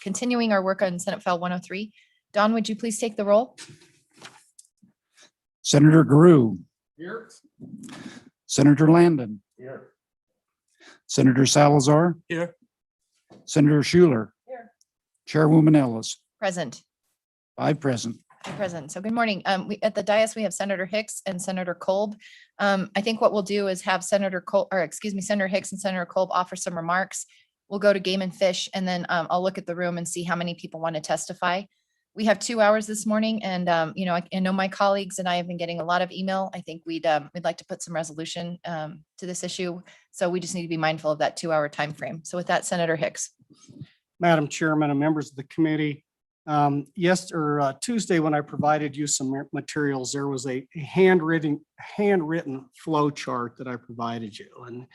Continuing our work on Senate File 103. Don, would you please take the roll? Senator Grew. Here. Senator Landon. Here. Senator Salazar. Here. Senator Schuler. Here. Chairwoman Ellis. Present. 5 present. Present. So good morning. At the dais, we have Senator Hicks and Senator Kolb. I think what we'll do is have Senator Hicks and Senator Kolb offer some remarks. We'll go to Game and Fish, and then I'll look at the room and see how many people want to testify. We have 2 hours this morning, and I know my colleagues and I have been getting a lot of email. I think we'd like to put some resolution to this issue. So we just need to be mindful of that 2-hour time frame. So with that, Senator Hicks. Madam Chairman and members of the committee, Tuesday when I provided you some materials, there was a handwritten flow chart that I provided you. And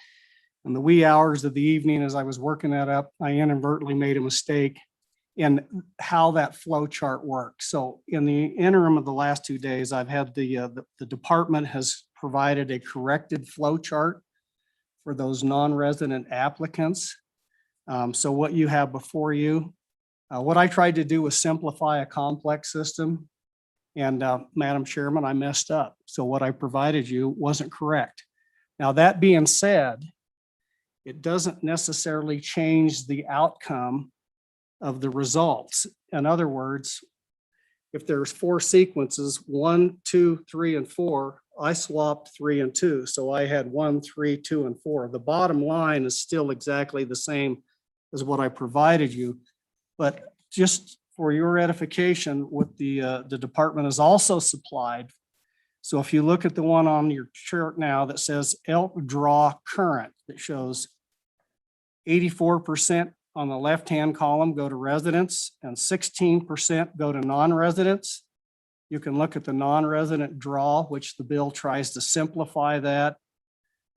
in the wee hours of the evening, as I was working that up, I inadvertently made a mistake in how that flow chart works. So in the interim of the last 2 days, I've had the department has provided a corrected flow chart for those non-resident applicants. So what you have before you, what I tried to do was simplify a complex system. And Madam Chairman, I messed up. So what I provided you wasn't correct. Now, that being said, it doesn't necessarily change the outcome of the results. In other words, if there's 4 sequences, 1, 2, 3, and 4, I swapped 3 and 2. So I had 1, 3, 2, and 4. The bottom line is still exactly the same as what I provided you. But just for your edification, what the department has also supplied. So if you look at the one on your chart now that says Elk Draw Current, that shows 84% on the left-hand column go to residents and 16% go to non-residents. You can look at the non-resident draw, which the bill tries to simplify that.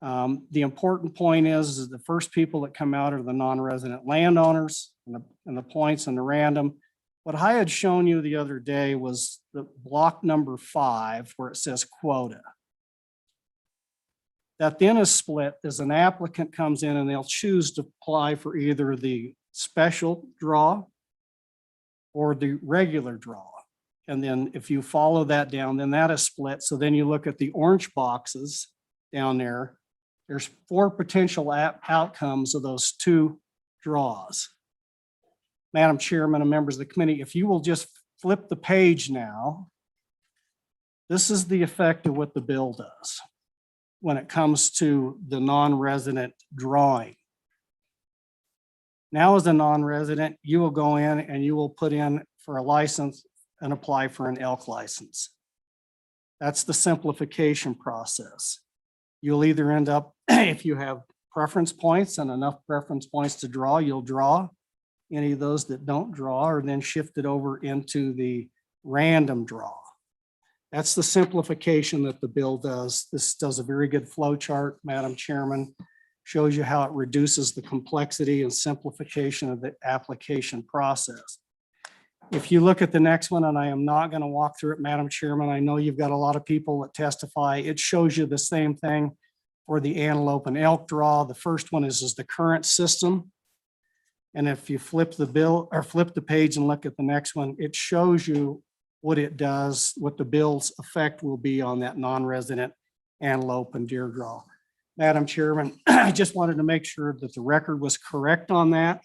The important point is the first people that come out are the non-resident landowners, and the points and the random. What I had shown you the other day was the block number 5 where it says quota. That then is split as an applicant comes in and they'll choose to apply for either the special draw or the regular draw. And then if you follow that down, then that is split. So then you look at the orange boxes down there. There's 4 potential outcomes of those 2 draws. Madam Chairman and members of the committee, if you will just flip the page now, this is the effect of what the bill does when it comes to the non-resident drawing. Now, as a non-resident, you will go in and you will put in for a license and apply for an elk license. That's the simplification process. You'll either end up, if you have preference points and enough preference points to draw, you'll draw. Any of those that don't draw are then shifted over into the random draw. That's the simplification that the bill does. This does a very good flow chart, Madam Chairman. Shows you how it reduces the complexity and simplification of the application process. If you look at the next one, and I am not going to walk through it, Madam Chairman, I know you've got a lot of people that testify. It shows you the same thing for the antelope and elk draw. The first one is the current system. And if you flip the bill or flip the page and look at the next one, it shows you what it does, what the bill's effect will be on that non-resident antelope and deer draw. Madam Chairman, I just wanted to make sure that the record was correct on that.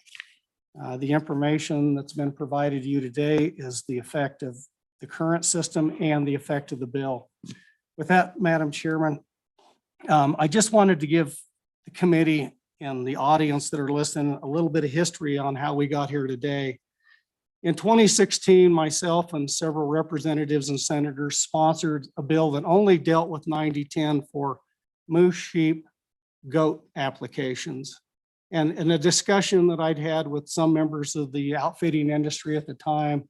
The information that's been provided to you today is the effect of the current system and the effect of the bill. With that, Madam Chairman, I just wanted to give the committee and the audience that are listening a little bit of history on how we got here today. In 2016, myself and several representatives and senators sponsored a bill that only dealt with 9010 for moose, sheep, goat applications. And in a discussion that I'd had with some members of the outfitting industry at the time,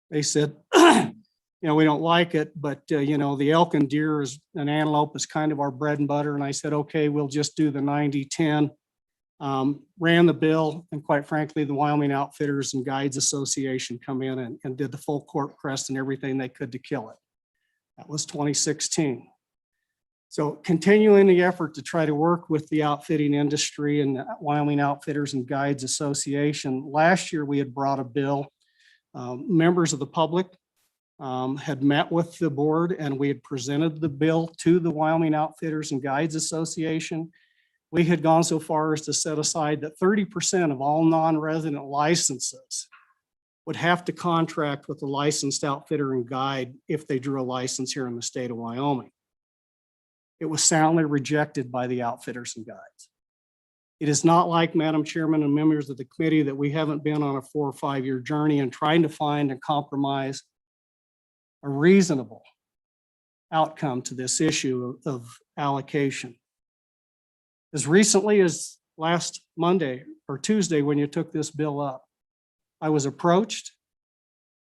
they said, we don't like it, but the elk and deer and antelope is kind of our bread and butter. And I said, okay, we'll just do the 9010. Ran the bill, and quite frankly, the Wyoming Outfitters and Guides Association come in and did the full court press and everything they could to kill it. That was 2016. So continuing the effort to try to work with the outfitting industry and the Wyoming Outfitters and Guides Association, last year we had brought a bill. Members of the public had met with the board and we had presented the bill to the Wyoming Outfitters and Guides Association. We had gone so far as to set aside that 30% of all non-resident licenses would have to contract with a licensed outfitter and guide if they drew a license here in the state of Wyoming. It was soundly rejected by the outfitters and guides. It is not like, Madam Chairman and members of the committee, that we haven't been on a 4 or 5 year journey and trying to find and compromise a reasonable outcome to this issue of allocation. As recently as last Monday or Tuesday, when you took this bill up, I was approached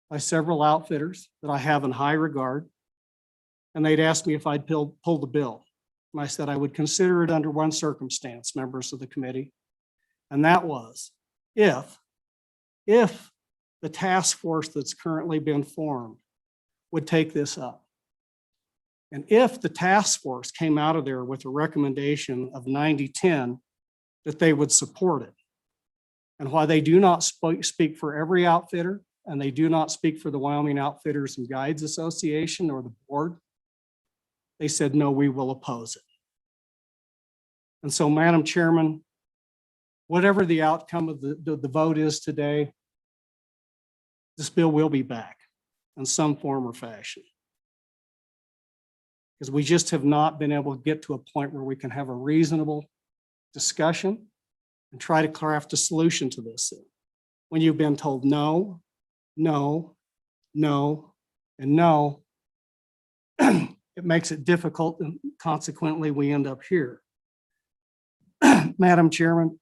by several outfitters that I have in high regard, and they'd asked me if I'd pull the bill. And I said I would consider it under one circumstance, members of the committee, and that was if the task force that's currently been formed would take this up. And if the task force came out of there with a recommendation of 90-10, that they would support it. And while they do not speak for every outfitter, and they do not speak for the Wyoming Outfitters and Guides Association or the board, they said, no, we will oppose it. And so, Madam Chairman, whatever the outcome of the vote is today, this bill will be back in some form or fashion. Because we just have not been able to get to a point where we can have a reasonable discussion and try to craft a solution to this. When you've been told no, no, no, and no, it makes it difficult, and consequently we end up here. Madam Chairman,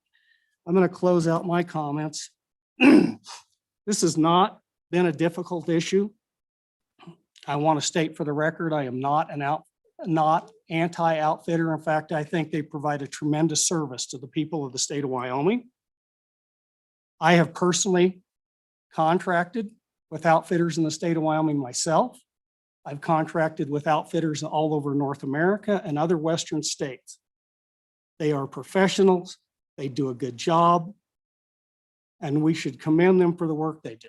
I'm going to close out my comments. This has not been a difficult issue. I want to state for the record, I am not anti-outfitter. In fact, I think they provide a tremendous service to the people of the state of Wyoming. I have personally contracted with outfitters in the state of Wyoming myself. I've contracted with outfitters all over North America and other Western states. They are professionals, they do a good job, and we should commend them for the work they do.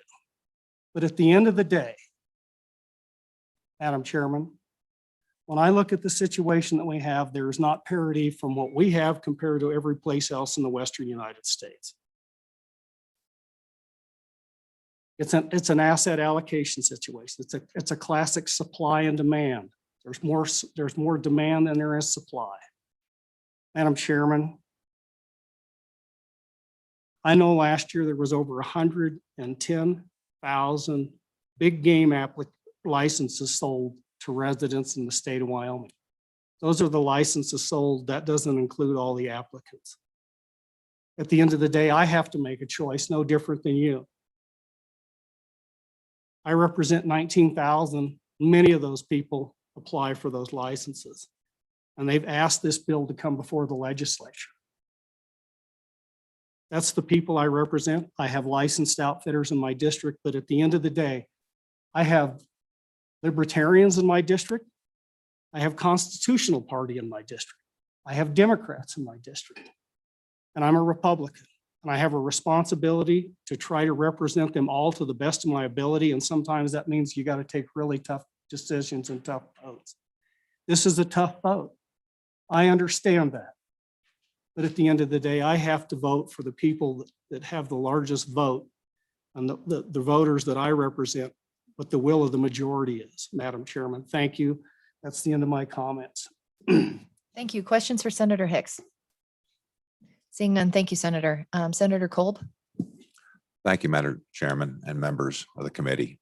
But at the end of the day, Madam Chairman, when I look at the situation that we have, there is not parity from what we have compared to every place else in the Western United States. It's an asset allocation situation. It's a classic supply and demand. There's more demand than there is supply. Madam Chairman, I know last year there was over 110,000 big game licenses sold to residents in the state of Wyoming. Those are the licenses sold. That doesn't include all the applicants. At the end of the day, I have to make a choice, no different than you. I represent 19,000. Many of those people apply for those licenses, and they've asked this bill to come before the legislature. That's the people I represent. I have licensed outfitters in my district, but at the end of the day, I have libertarians in my district. I have Constitutional Party in my district. I have Democrats in my district, and I'm a Republican. And I have a responsibility to try to represent them all to the best of my ability. And sometimes that means you got to take really tough decisions and tough votes. This is a tough vote. I understand that. But at the end of the day, I have to vote for the people that have the largest vote and the voters that I represent, what the will of the majority is. Madam Chairman, thank you. That's the end of my comments. Thank you. Questions for Senator Hicks? Seeing none, thank you, Senator. Senator Kolb. Thank you, Madam Chairman and members of the committee.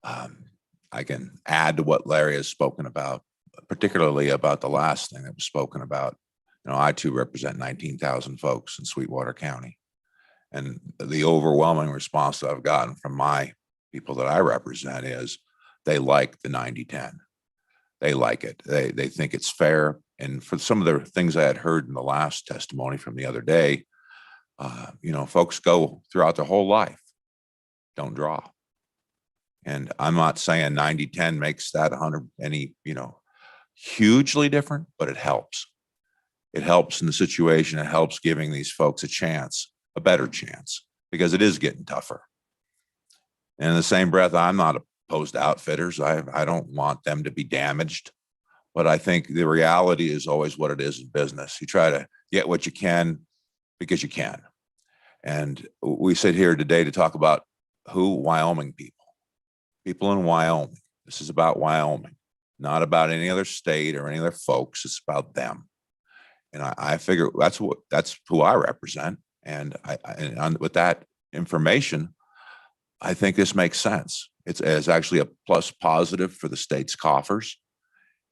I can add to what Larry has spoken about, particularly about the last thing that was spoken about. You know, I too represent 19,000 folks in Sweetwater County. And the overwhelming response that I've gotten from my people that I represent is they like the 90-10. They like it. They think it's fair. And for some of the things I had heard in the last testimony from the other day, you know, folks go throughout their whole life, don't draw. And I'm not saying 90-10 makes that 100 any, you know, hugely different, but it helps. It helps in the situation. It helps giving these folks a chance, a better chance, because it is getting tougher. And in the same breath, I'm not opposed to outfitters. I don't want them to be damaged. But I think the reality is always what it is in business. You try to get what you can because you can. And we sit here today to talk about who? Wyoming people. People in Wyoming. This is about Wyoming, not about any other state or any other folks. It's about them. And I figure that's who I represent. And with that information, I think this makes sense. It's actually a plus positive for the state's coffers.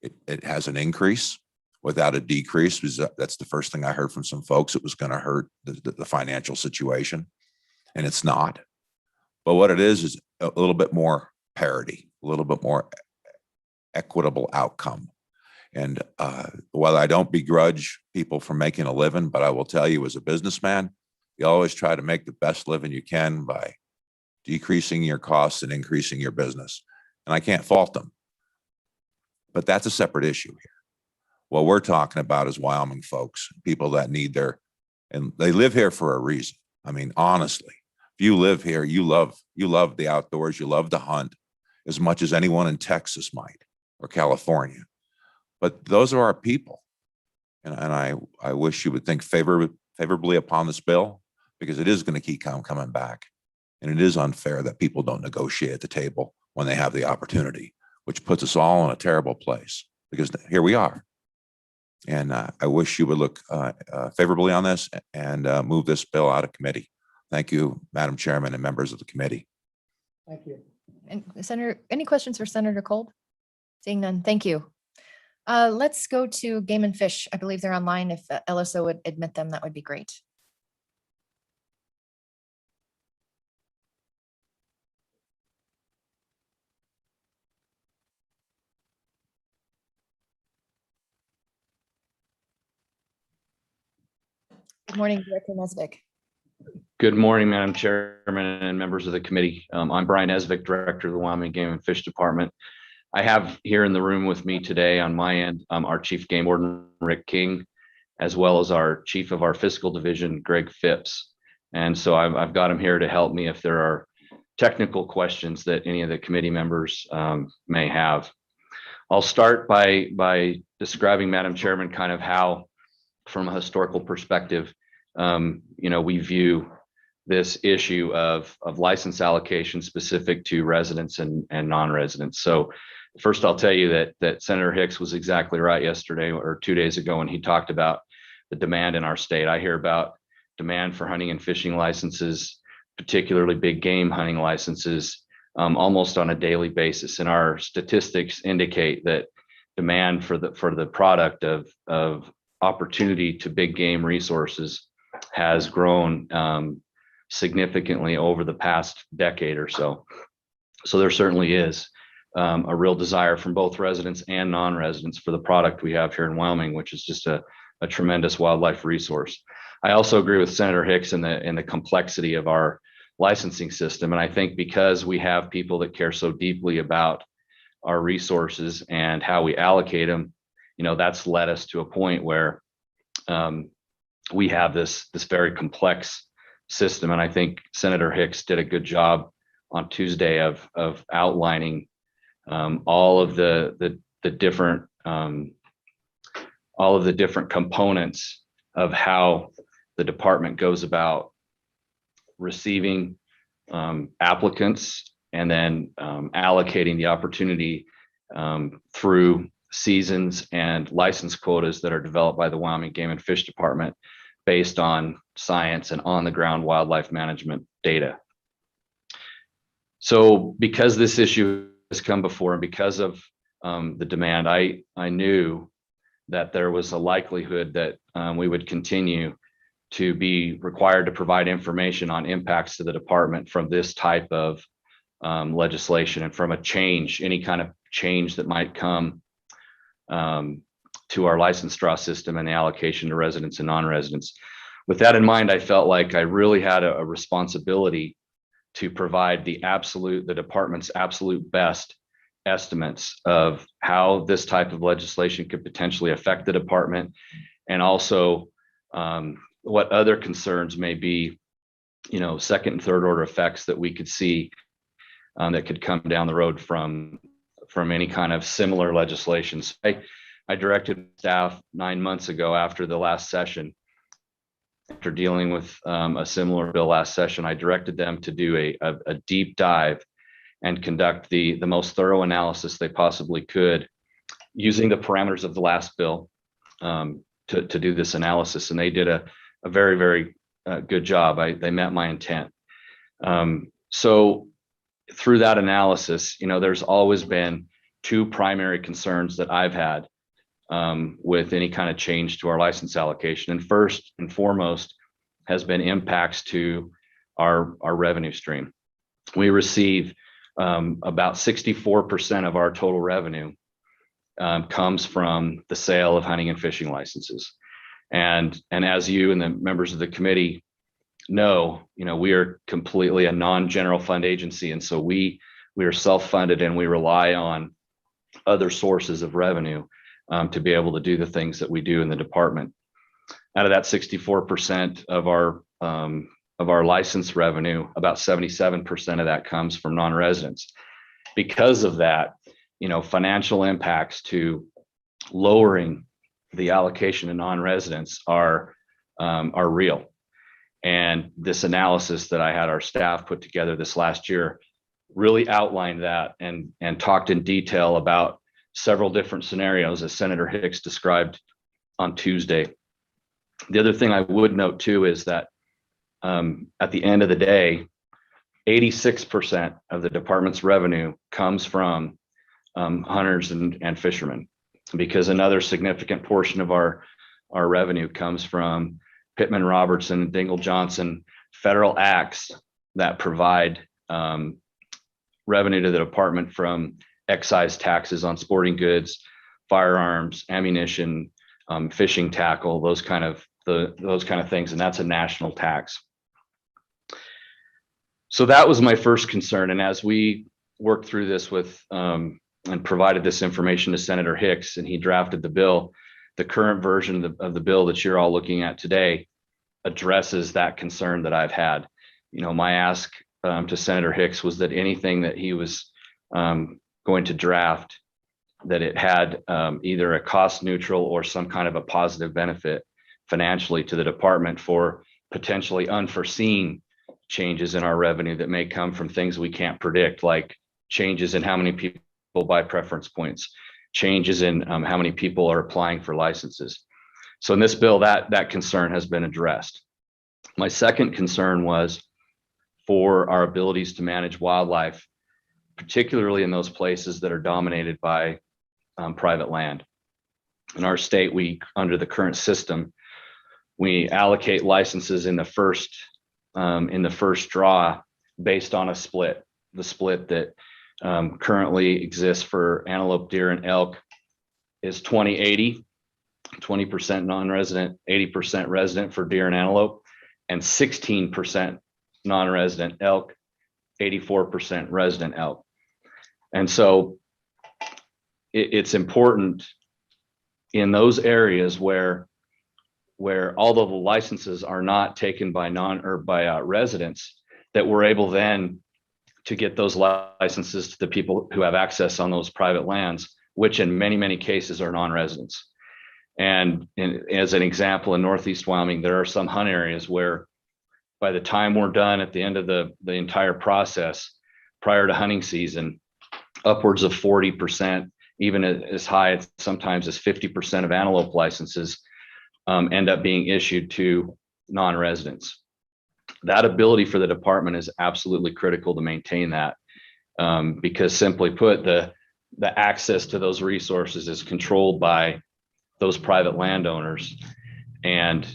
It has an increase without a decrease, because that's the first thing I heard from some folks. It was going to hurt the financial situation, and it's not. But what it is a little bit more parity, a little bit more equitable outcome. And while I don't begrudge people from making a living, but I will tell you, as a businessman, you always try to make the best living you can by decreasing your costs and increasing your business. And I can't fault them. But that's a separate issue here. What we're talking about is Wyoming folks, people that need and they live here for a reason. I mean, honestly, if you live here, you love the outdoors, you love to hunt as much as anyone in Texas might, or California. But those are our people. And I wish you would think favorably upon this bill, because it is going to keep coming back. And it is unfair that people don't negotiate at the table when they have the opportunity, which puts us all in a terrible place, because here we are. And I wish you would look favorably on this and move this bill out of committee. Thank you, Madam Chairman and members of the committee. Thank you. And Senator, any questions for Senator Kolb? Seeing none, thank you. Let's go to Game and Fish. I believe they're online. If LSO would admit them, that would be great. Good morning, Director Nesvik. Good morning, Madam Chairman and members of the committee. I'm Brian Esvik, Director of the Wyoming Game and Fish Department. I have here in the room with me today on my end, our Chief Game Warden, Rick King, as well as our Chief of our Fiscal Division, Greg Phipps. And so I've got him here to help me if there are technical questions that any of the committee members may have. I'll start by describing, Madam Chairman, kind of how, from a historical perspective, we view this issue of license allocation specific to residents and non-residents. So first, I'll tell you that Senator Hicks was exactly right yesterday or 2 days ago when he talked about the demand in our state. I hear about demand for hunting and fishing licenses, particularly big game hunting licenses, almost on a daily basis. And our statistics indicate that demand for the product of opportunity to big game resources has grown significantly over the past decade or so. So there certainly is a real desire from both residents and non-residents for the product we have here in Wyoming, which is just a tremendous wildlife resource. I also agree with Senator Hicks in the complexity of our licensing system. And I think because we have people that care so deeply about our resources and how we allocate them, that's led us to a point where we have this very complex system. And I think Senator Hicks did a good job on Tuesday of outlining all of the different components of how the department goes about receiving applicants and then allocating the opportunity through seasons and license quotas that are developed by the Wyoming Game and Fish Department based on science and on the ground wildlife management data. So because this issue has come before and because of the demand, I knew that there was a likelihood that we would continue to be required to provide information on impacts to the department from this type of legislation and from any kind of change that might come to our license draw system and the allocation to residents and non-residents. With that in mind, I felt like I really had a responsibility to provide the department's absolute best estimates of how this type of legislation could potentially affect the department, and also what other concerns may be, second and third order effects that we could see that could come down the road from any kind of similar legislation. So I directed staff 9 months ago after the last session, after dealing with a similar bill last session, I directed them to do a deep dive and conduct the most thorough analysis they possibly could using the parameters of the last bill to do this analysis. And they did a very, very good job. They met my intent. So through that analysis, there's always been two primary concerns that I've had with any kind of change to our license allocation. And first and foremost has been impacts to our revenue stream. We receive about 64% of our total revenue comes from the sale of hunting and fishing licenses. And as you and the members of the committee know, we are completely a non-general fund agency. And so we are self-funded, and we rely on other sources of revenue to be able to do the things that we do in the department. Out of that 64% of our license revenue, about 77% of that comes from non-residents. Because of that, financial impacts to lowering the allocation to non-residents are real. And this analysis that I had our staff put together this last year really outlined that and talked in detail about several different scenarios, as Senator Hicks described on Tuesday. The other thing I would note too is that at the end of the day, 86% of the department's revenue comes from hunters and fishermen, because another significant portion of our revenue comes from Pittman Robertson, Dingle Johnson, federal acts that provide revenue to the department from excise taxes on sporting goods, firearms, ammunition, fishing tackle, those kind of things, and that's a national tax. So that was my first concern, and as we worked through this with and provided this information to Senator Hicks, and he drafted the bill, the current version of the bill that you're all looking at today addresses that concern that I've had. My ask to Senator Hicks was that anything that he was going to draft, that it had either a cost neutral or some kind of a positive benefit financially to the department for potentially unforeseen changes in our revenue that may come from things we can't predict, like changes in how many people buy preference points, changes in how many people are applying for licenses. So in this bill, that concern has been addressed. My second concern was for our abilities to manage wildlife, particularly in those places that are dominated by private land. In our state, under the current system, we allocate licenses in the first draw based on a split. The split that currently exists for antelope, deer, and elk is 20-80, 20% non-resident, 80% resident for deer and antelope, and 16% non-resident elk, 84% resident elk. And so it's important in those areas where although the licenses are not taken by residents, that we're able then to get those licenses to the people who have access on those private lands, which in many, many cases are non-residents. And as an example, in Northeast Wyoming, there are some hunt areas where by the time we're done at the end of the entire process, prior to hunting season, upwards of 40%, even as high as sometimes as 50% of antelope licenses end up being issued to non-residents. That ability for the department is absolutely critical to maintain that, because simply put, the access to those resources is controlled by those private landowners, and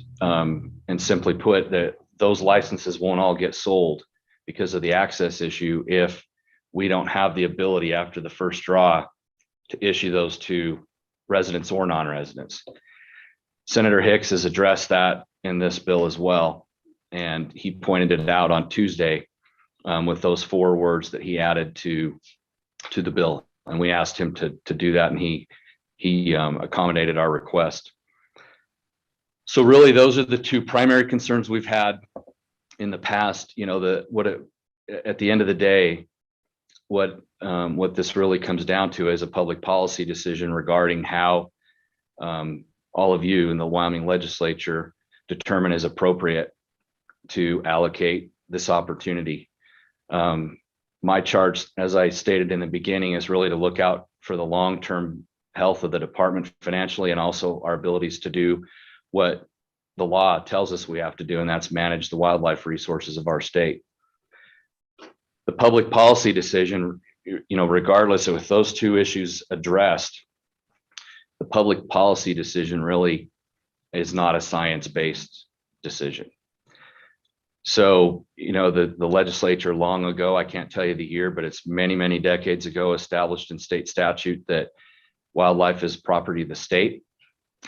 simply put, that those licenses won't all get sold because of the access issue if we don't have the ability after the first draw to issue those to residents or non-residents. Senator Hicks has addressed that in this bill as well, and he pointed it out on Tuesday with those 4 words that he added to the bill. and we asked him to do that, and he accommodated our request. So really, those are the two primary concerns we've had in the past. You know, at the end of the day, what this really comes down to is a public policy decision regarding how all of you in the Wyoming legislature determine is appropriate to allocate this opportunity. My charge, as I stated in the beginning, is really to look out for the long-term health of the department financially, and also our abilities to do what the law tells us we have to do, and that's manage the wildlife resources of our state. The public policy decision, you know, regardless of if those two issues addressed, the public policy decision really is not a science-based decision. So, you know, the legislature long ago, I can't tell you the year, but it's many, many decades ago, established in state statute that wildlife is property of the state.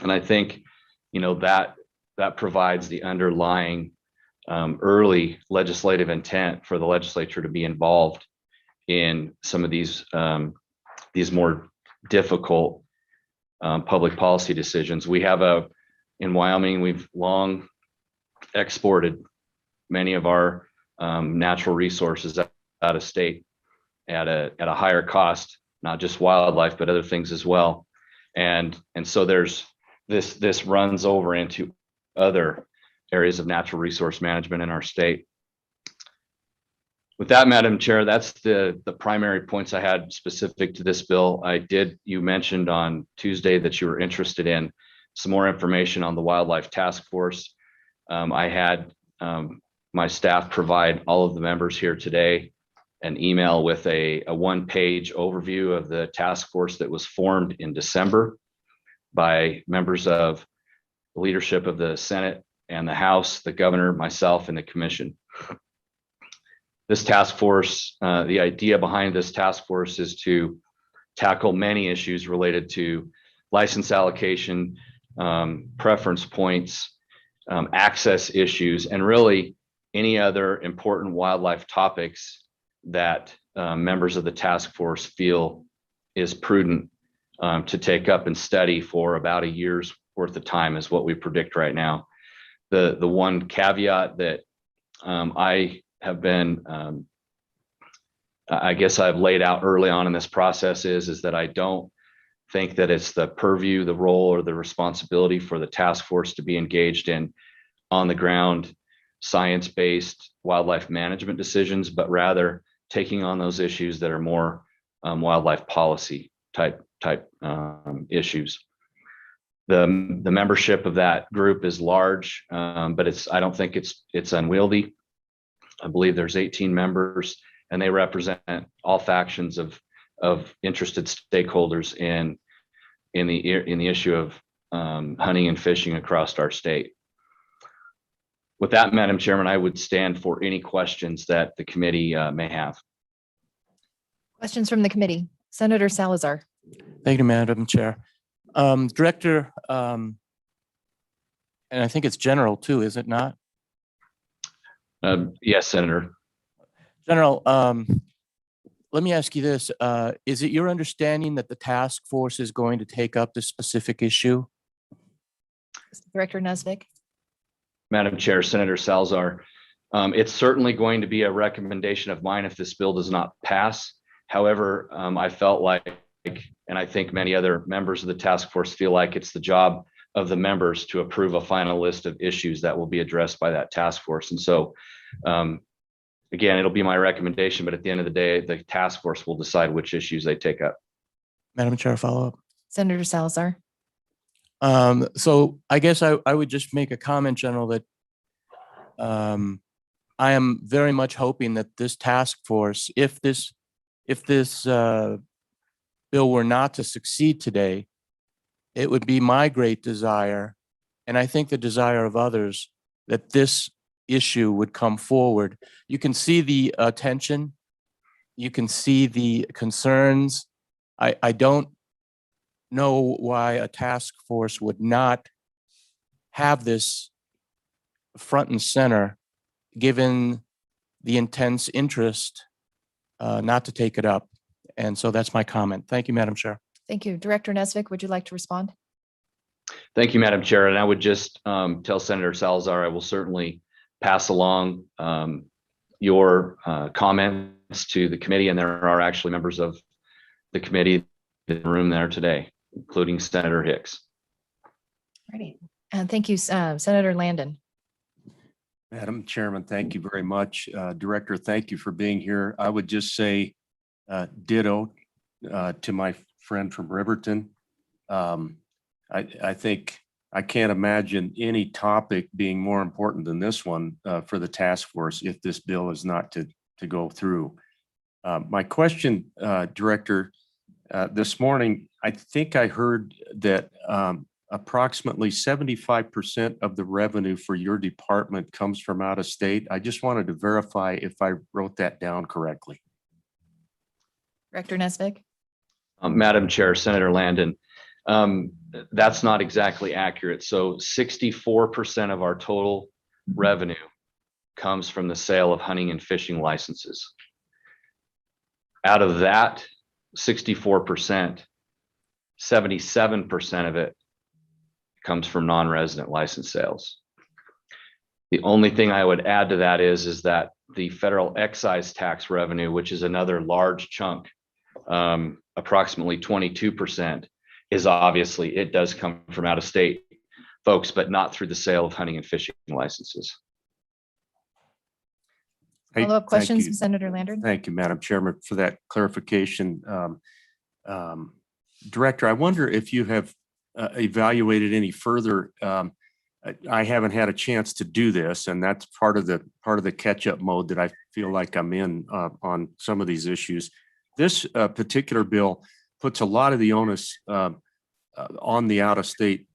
And I think, you know, that provides the underlying early legislative intent for the legislature to be involved in some of these more difficult public policy decisions. We have in Wyoming, we've long exported many of our natural resources out of state at a higher cost, not just wildlife, but other things as well. And so there's this runs over into other areas of natural resource management in our state. With that, Madam Chair, that's the primary points I had specific to this bill. You mentioned on Tuesday that you were interested in some more information on the Wildlife Task Force. I had my staff provide all of the members here today an email with a one-page overview of the task force that was formed in December by members of the leadership of the Senate and the House, the governor, myself, and the commission. This task force, the idea behind this task force is to tackle many issues related to license allocation, preference points, access issues, and really any other important wildlife topics that members of the task force feel is prudent to take up and study for about a year's worth of time is what we predict right now. The one caveat that I have been, I guess I've laid out early on in this process is that I don't think that it's the purview, the role, or the responsibility for the task force to be engaged in on the ground science-based wildlife management decisions, but rather taking on those issues that are more wildlife policy type issues. The membership of that group is large, but I don't think it's unwieldy. I believe there's 18 members, and they represent all factions of interested stakeholders in the issue of hunting and fishing across our state. With that, Madam Chairman, I would stand for any questions that the committee may have. Questions from the committee. Senator Salazar. Thank you, Madam Chair. Director, and I think it's general too, is it not? Yes, Senator. General, let me ask you this. Is it your understanding that the task force is going to take up this specific issue? Director Nesvik. Madam Chair, Senator Salazar, it's certainly going to be a recommendation of mine if this bill does not pass. However, I felt like, and I think many other members of the task force feel like, it's the job of the members to approve a final list of issues that will be addressed by that task force. And so, again, it'll be my recommendation, but at the end of the day, the task force will decide which issues they take up. Madam Chair, follow up. Senator Salazar. So I guess I would just make a comment, General, that I am very much hoping that this task force, if this bill were not to succeed today, it would be my great desire, and I think the desire of others, that this issue would come forward. You can see the attention, you can see the concerns. I don't know why a task force would not have this front and center, given the intense interest not to take it up. And so that's my comment. Thank you, Madam Chair. Thank you. Director Nesvik, would you like to respond? Thank you, Madam Chair. And I would just tell Senator Salazar, I will certainly pass along your comments to the committee. And there are actually members of the committee in the room there today, including Senator Hicks. Ready. And thank you, Senator Landon. Madam Chairman, thank you very much. Director, thank you for being here. I would just say ditto to my friend from Riverton. I think I can't imagine any topic being more important than this one for the task force if this bill is not to go through. My question, Director, this morning, I think I heard that approximately 75% of the revenue for your department comes from out of state. I just wanted to verify if I wrote that down correctly. Director Nesvik. Madam Chair, Senator Landon, that's not exactly accurate. So 64% of our total revenue comes from the sale of hunting and fishing licenses. Out of that 64%, 77% of it comes from non-resident license sales. The only thing I would add to that is that the federal excise tax revenue, which is another large chunk, approximately 22%, is obviously, it does come from out of state folks, but not through the sale of hunting and fishing licenses. Follow-up Thank questions, you. Senator Landon? Thank you, Madam Chairman, for that clarification. Director, I wonder if you have evaluated any further. I haven't had a chance to do this, and that's part of the catch-up mode that I feel like I'm in on some of these issues. This particular bill puts a lot of the onus on the out-of-state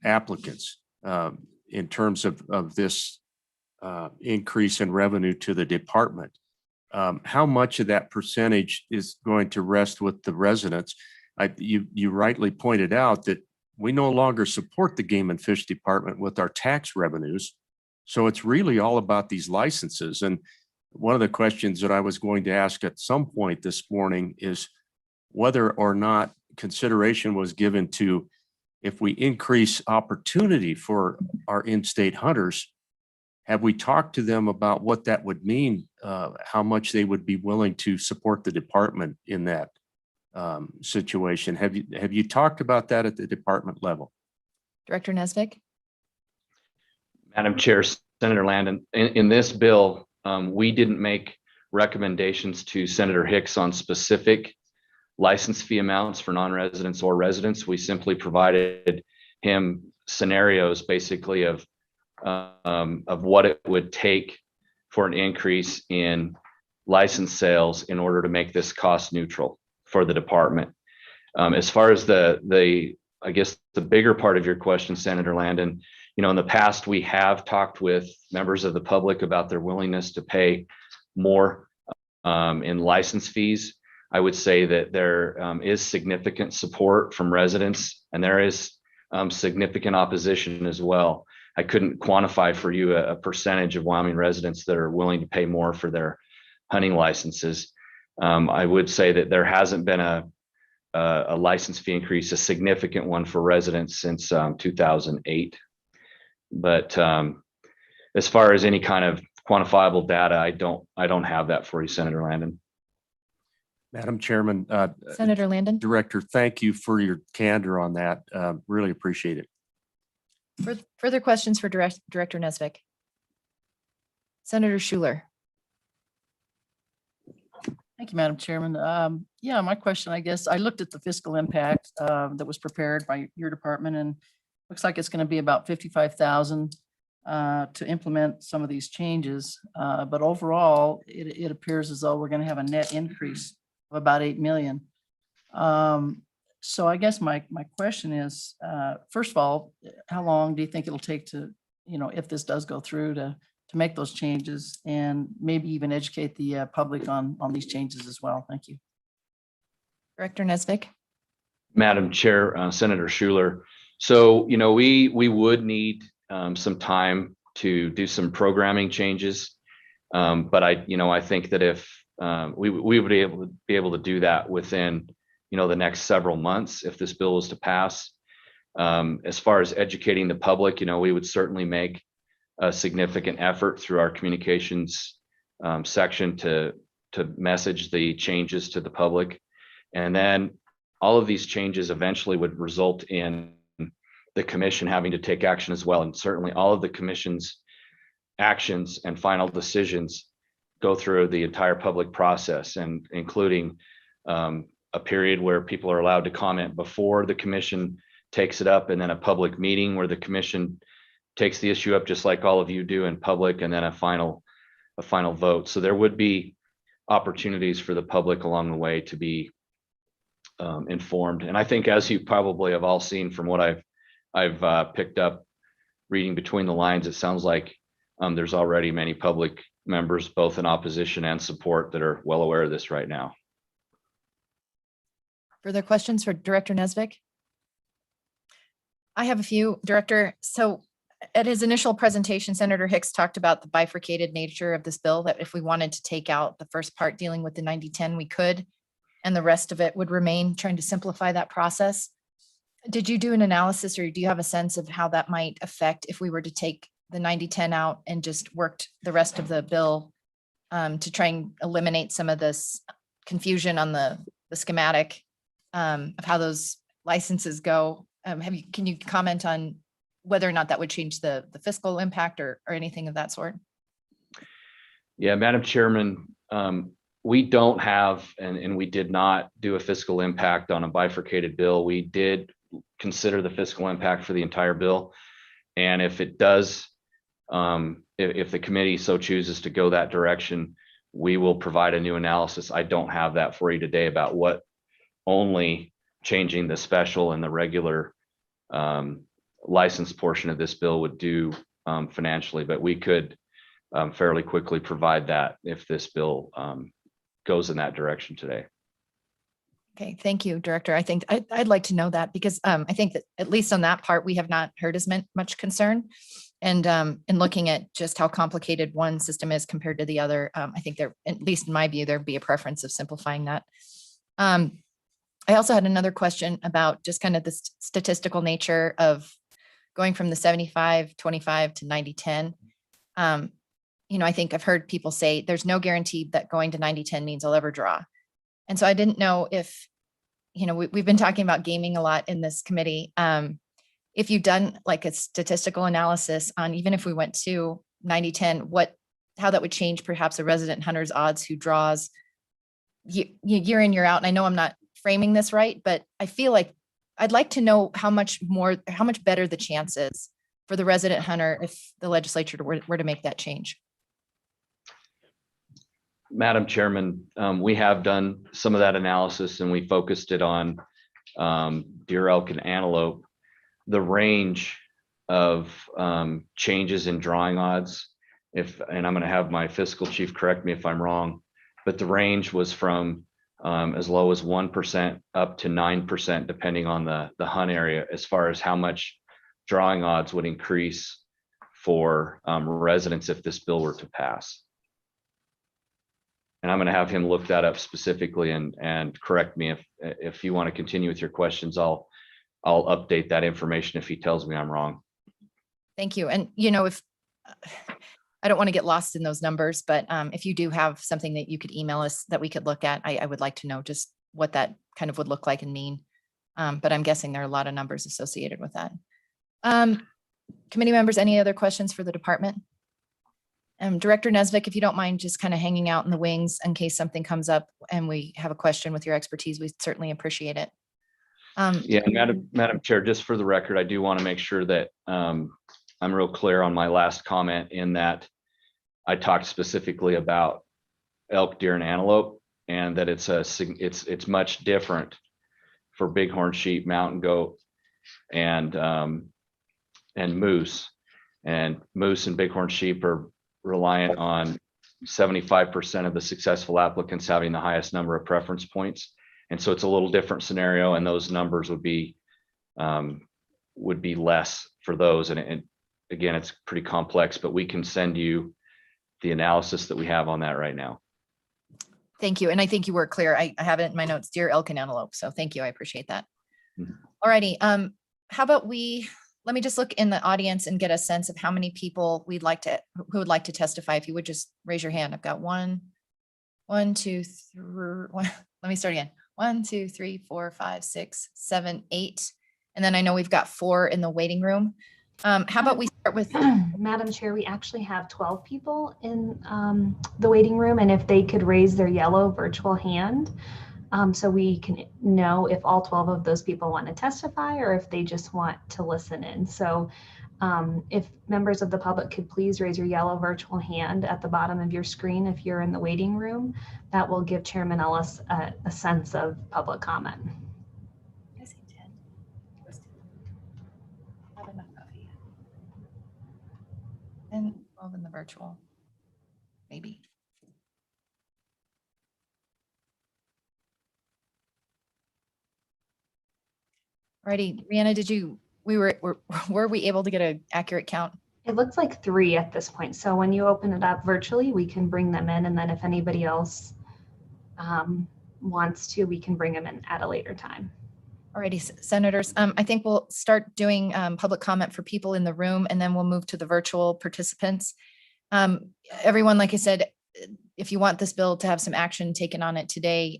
applicants in terms of this increase in revenue to the department. How much of that percentage is going to rest with the residents? You rightly pointed out that we no longer support the Game and Fish Department with our tax revenues. So it's really all about these licenses. And one of the questions that I was going to ask at some point this morning is whether or not consideration was given to, if we increase opportunity for our in-state hunters, have we talked to them about what that would mean, how much they would be willing to support the department in that situation? Have you talked about that at the department level? Director Nesvik. Madam Chair, Senator Landon, in this bill, we didn't make recommendations to Senator Hicks on specific license fee amounts for non-residents or residents. We simply provided him scenarios basically of what it would take for an increase in license sales in order to make this cost neutral for the department. As far as I guess the bigger part of your question, Senator Landon, in the past, we have talked with members of the public about their willingness to pay more in license fees. I would say that there is significant support from residents, and there is significant opposition as well. I couldn't quantify for you a percentage of Wyoming residents that are willing to pay more for their hunting licenses. I would say that there hasn't been a license fee increase, a significant one for residents since 2008. But as far as any kind of quantifiable data, I don't have that for you, Senator Landon. Madam Chairman, Senator Landon. Director, thank you for your candor on that. Really appreciate it. Further questions for Director Nesvik? Senator Schuler. Thank you, Madam Chairman. Yeah, my question, I guess, I looked at the fiscal impact that was prepared by your department, and looks like it's going to be about 55,000 to implement some of these changes. But overall, it appears as though we're going to have a net increase of about 8 million. So I guess my question is, first of all, how long do you think it'll take to, if this does go through, to make those changes, and maybe even educate the public on these changes as well? Thank you. Director Nesvik. Madam Chair, Senator Schuler. So, we would need some time to do some programming changes. But I think that if we would be able to do that within, the next several months if this bill was to pass. As far as educating the public, we would certainly make a significant effort through our communications section to message the changes to the public. And then all of these changes eventually would result in the commission having to take action as well. And certainly all of the commission's actions and final decisions go through the entire public process, and including a period where people are allowed to comment before the commission takes it up, and then a public meeting where the commission takes the issue up just like all of you do in public, and then a final vote. So there would be opportunities for the public along the way to be informed. And I think, as you probably have all seen from what I've picked up reading between the lines, it sounds like there's already many public members, both in opposition and support, that are well aware of this right now. Further questions for Director Nesvik? I have a few, Director. So at his initial presentation, Senator Hicks talked about the bifurcated nature of this bill, that if we wanted to take out the first part dealing with the 90-10, we could, and the rest of it would remain, trying to simplify that process. Did you do an analysis, or do you have a sense of how that might affect if we were to take the 90-10 out and just worked the rest of the bill to try and eliminate some of this confusion on the schematic of how those licenses go? Can you comment on whether or not that would change the fiscal impact or anything of that sort? Yeah, Madam Chairman, we don't have, and we did not do a fiscal impact on a bifurcated bill. We did consider the fiscal impact for the entire bill. And if it does, if the committee so chooses to go that direction, we will provide a new analysis. I don't have that for you today about what only changing the special and the regular license portion of this bill would do financially, but we could fairly quickly provide that if this bill goes in that direction today. Okay, thank you, Director. I think I'd like to know that, because I think that at least on that part, we have not heard as much concern. And in looking at just how complicated one system is compared to the other, I think there, at least in my view, there'd be a preference of simplifying that. I also had another question about just kind of the statistical nature of going from the 75-25 to 90-10. I think I've heard people say there's no guarantee that going to 90-10 means I'll ever draw. And so I didn't know if, we've been talking about gaming a lot in this committee. If you've done like a statistical analysis on, even if we went to 90-10, how that would change perhaps a resident hunter's odds who draws year in, year out. And I know I'm not framing this right, but I feel like I'd like to know how much better the chance is for the resident hunter if the legislature were to make that change. Madam Chairman, we have done some of that analysis, and we focused it on deer, elk, and antelope. The range of changes in drawing odds, and I'm going to have my fiscal chief correct me if I'm wrong, but the range was from as low as 1% up to 9%, depending on the hunt area, as far as how much drawing odds would increase for residents if this bill were to pass. And I'm going to have him look that up specifically and correct me if you want to continue with your questions. I'll update that information if he tells me I'm wrong. Thank you. And if I don't want to get lost in those numbers, but if you do have something that you could email us that we could look at, I would like to know just what that kind of would look like and mean. But I'm guessing there are a lot of numbers associated with that. Committee members, any other questions for the department? Director Nesvik, if you don't mind just kind of hanging out in the wings in case something comes up and we have a question with your expertise, we certainly appreciate it. Yeah, Madam Chair, just for the record, I do want to make sure that I'm real clear on my last comment, in that I talked specifically about elk, deer, and antelope, and that it's much different for bighorn sheep, mountain goat, and moose. And moose and bighorn sheep are reliant on 75% of the successful applicants having the highest number of preference points. And so it's a little different scenario, and those numbers would be less for those. And again, it's pretty complex, but we can send you the analysis that we have on that right now. Thank you. And I think you were clear. I have it in my notes, deer, elk and antelope. So thank you. I appreciate that. Mhm. Alrighty. How about let me just look in the audience and get a sense of how many people who would like to testify. If you would just raise your hand. I've got one, two, three, let me start again. 1, 2, 3, 4, 5, 6, 7, 8. And then I know we've got 4 in the waiting room. How about we start with, Madam Chair, we actually have 12 people in the waiting room, and if they could raise their yellow virtual hand, so we can know if all 12 of those people want to testify or if they just want to listen in. So if members of the public could please raise your yellow virtual hand at the bottom of your screen if you're in the waiting room, that will give Chairman Ellis a sense of public comment. I see 10. Have enough coffee. And 12 in the virtual, maybe. Alrighty, Rihanna, were we able to get an accurate count? It looks like 3 at this point. So when you open it up virtually, we can bring them in. And then if anybody else wants to, we can bring them in at a later time. Alrighty, senators, I think we'll start doing public comment for people in the room, and then we'll move to the virtual participants. Everyone, like I said, if you want this bill to have some action taken on it today,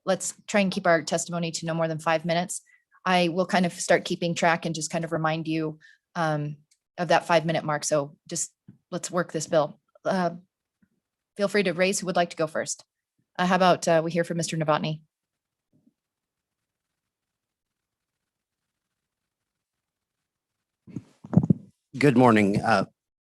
let's try and keep our testimony to no more than 5 minutes. I will kind of start keeping track and just kind of remind you of that 5-minute mark. So just let's work this bill. Feel free to raise who would like to go first. How about we hear from Mr. Novotny? Good morning,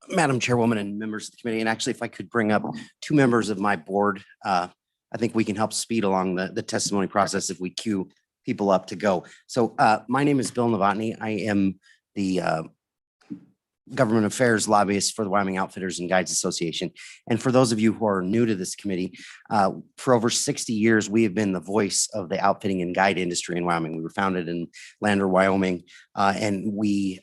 Madam Chairwoman and members of the committee. And actually, if I could bring up 2 members of my board, I think we can help speed along the testimony process if we queue people up to go. So my name is Bill Novotny. I am the Government Affairs Lobbyist for the Wyoming Outfitters and Guides Association. And for those of you who are new to this committee, for over 60 years, we have been the voice of the outfitting and guide industry in Wyoming. We were founded in Lander, Wyoming, and we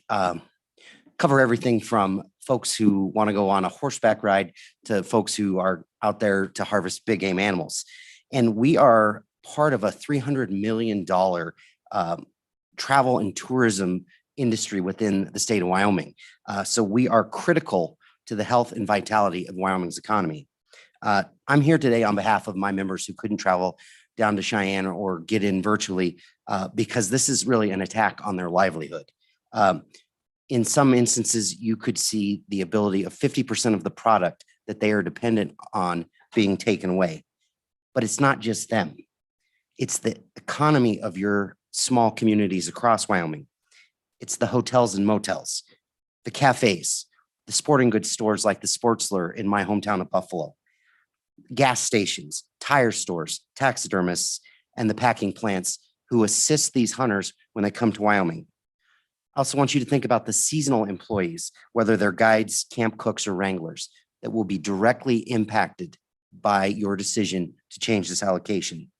cover everything from folks who want to go on a horseback ride to folks who are out there to harvest big game animals. And we are part of a $300 million travel and tourism industry within the state of Wyoming. So we are critical to the health and vitality of Wyoming's economy. I'm here today on behalf of my members who couldn't travel down to Cheyenne or get in virtually because this is really an attack on their livelihood. In some instances, you could see the ability of 50% of the product that they are dependent on being taken away. But it's not just them. It's the economy of your small communities across Wyoming. It's the hotels and motels, the cafes, the sporting goods stores like the Sportsler in my hometown of Buffalo, gas stations, tire stores, taxidermists, and the packing plants who assist these hunters when they come to Wyoming. I also want you to think about the seasonal employees, whether they're guides, camp cooks, or wranglers, that will be directly impacted by your decision to change this allocation.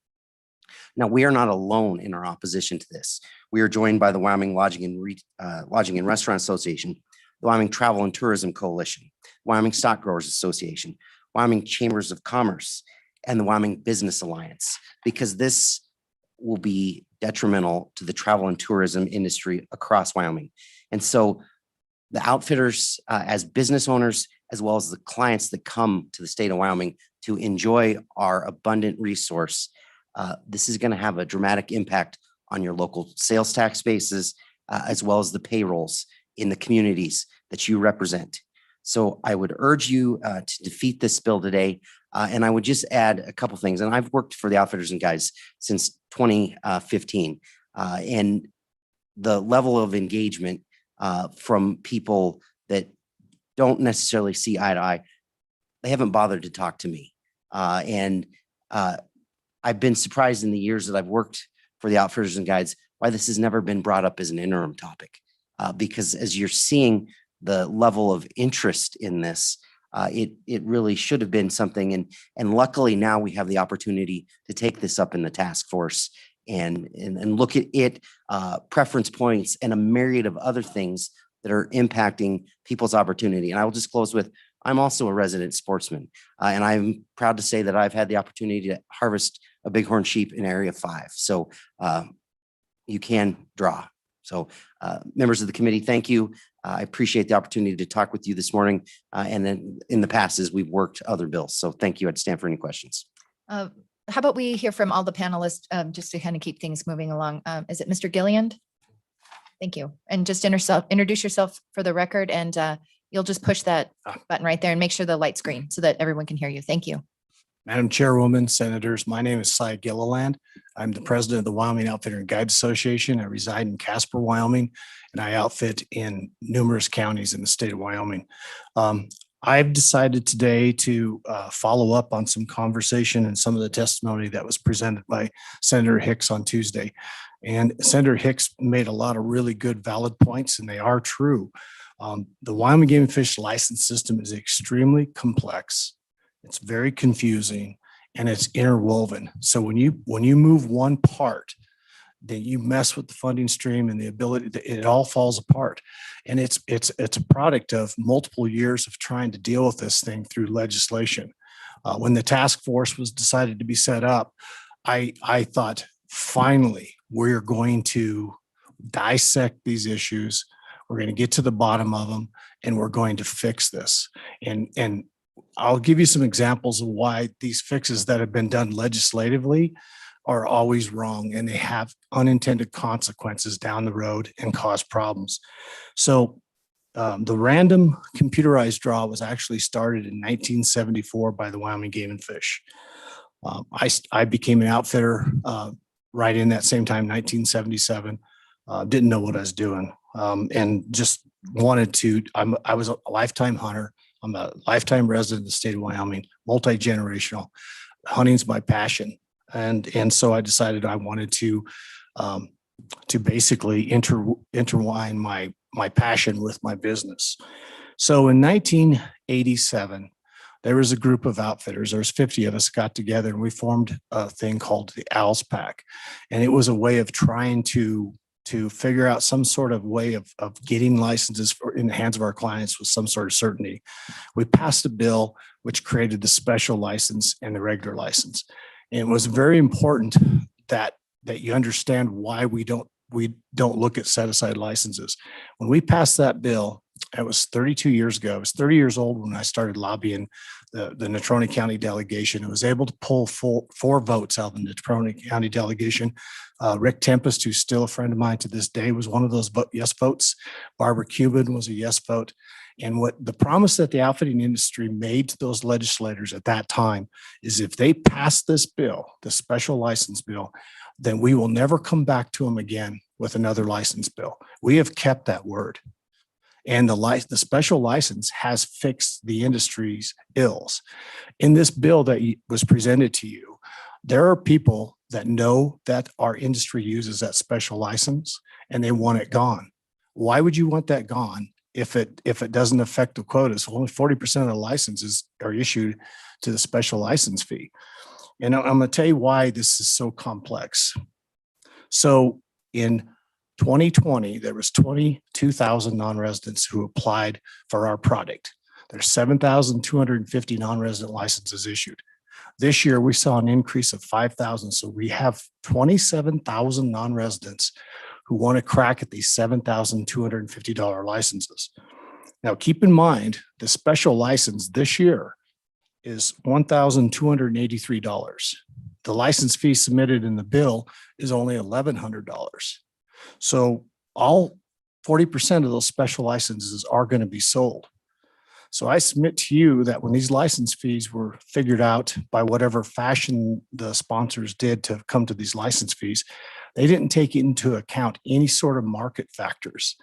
Now, we are not alone in our opposition to this. We are joined by the Wyoming Lodging and Restaurant Association, the Wyoming Travel and Tourism Coalition, Wyoming Stock Growers Association, Wyoming Chambers of Commerce, and the Wyoming Business Alliance, because this will be detrimental to the travel and tourism industry across Wyoming. And so the outfitters, as business owners, as well as the clients that come to the state of Wyoming to enjoy our abundant resource, this is going to have a dramatic impact on your local sales tax bases, as well as the payrolls in the communities that you represent. So I would urge you to defeat this bill today. And I would just add a couple things. And I've worked for the Outfitters and Guides since 2015. And the level of engagement from people that don't necessarily see eye to eye, they haven't bothered to talk to me. And I've been surprised in the years that I've worked for the Outfitters and Guides why this has never been brought up as an interim topic. Because as you're seeing the level of interest in this, it really should have been something. And luckily now we have the opportunity to take this up in the task force and look at it, preference points, and a myriad of other things that are impacting people's opportunity. And I will just close with I'm also a resident sportsman, and I'm proud to say that I've had the opportunity to harvest a bighorn sheep in Area 5. So you can draw. So members of the committee, thank you. I appreciate the opportunity to talk with you this morning. And then in the past, as we've worked other bills. So thank you. I'd stand for any questions. How about we hear from all the panelists, just to kind of keep things moving along? Is it Mr. Gilliand? Thank you. And just introduce yourself for the record, and you'll just push that button right there and make sure the light's green so that everyone can hear you. Thank you. Madam Chairwoman, Senators, my name is Cy Gilliland. I'm the president of the Wyoming Outfitter and Guide Association. I reside in Casper, Wyoming, and I outfit in numerous counties in the state of Wyoming. I've decided today to follow up on some conversation and some of the testimony that was presented by Senator Hicks on Tuesday. And Senator Hicks made a lot of really good, valid points, and they are true. The Wyoming Game and Fish license system is extremely complex. It's very confusing and it's interwoven. So when you move one part, then you mess with the funding stream and the ability that it all falls apart. And it's a product of multiple years of trying to deal with this thing through legislation. When the task force was decided to be set up, I thought, finally, we're going to dissect these issues. We're going to get to the bottom of them, and we're going to fix this. And I'll give you some examples of why these fixes that have been done legislatively are always wrong, and they have unintended consequences down the road and cause problems. So the random computerized draw was actually started in 1974 by the Wyoming Game and Fish. I became an outfitter right in that same time, 1977. Didn't know what I was doing, and just wanted to. I was a lifetime hunter. I'm a lifetime resident of the state of Wyoming, multi-generational. Hunting's my passion. And so I decided I wanted to basically intertwine my passion with my business. So in 1987, there was a group of outfitters. There was 50 of us got together, and we formed a thing called the Owls Pack. And it was a way of trying to figure out some sort of way of getting licenses in the hands of our clients with some sort of certainty. We passed a bill which created the special license and the regular license. And it was very important that you understand why we don't look at set aside licenses. When we passed that bill, it was 32 years ago. I was 30 years old when I started lobbying the Natrona County delegation. I was able to pull 4 votes out of the Natrona County delegation. Rick Tempest, who's still a friend of mine to this day, was one of those yes votes. Barbara Cuban was a yes vote. And what the promise that the outfitting industry made to those legislators at that time is if they pass this bill, the special license bill, then we will never come back to them again with another license bill. We have kept that word. And the special license has fixed the industry's ills. In this bill that was presented to you, there are people that know that our industry uses that special license and they want it gone. Why would you want that gone if it doesn't affect the quotas? Only 40% of the licenses are issued to the special license fee. And I'm going to tell you why this is so complex. So in 2020, there was 22,000 non-residents who applied for our product. There's 7,250 non-resident licenses issued. This year, we saw an increase of 5,000. So we have 27,000 non-residents who want to crack at these $7,250 licenses. Now, keep in mind, the special license this year is $1,283. The license fee submitted in the bill is only $1,100. So all 40% of those special licenses are going to be sold. So I submit to you that when these license fees were figured out by whatever fashion the sponsors did to come to these license fees, they didn't take into account any sort of market factors.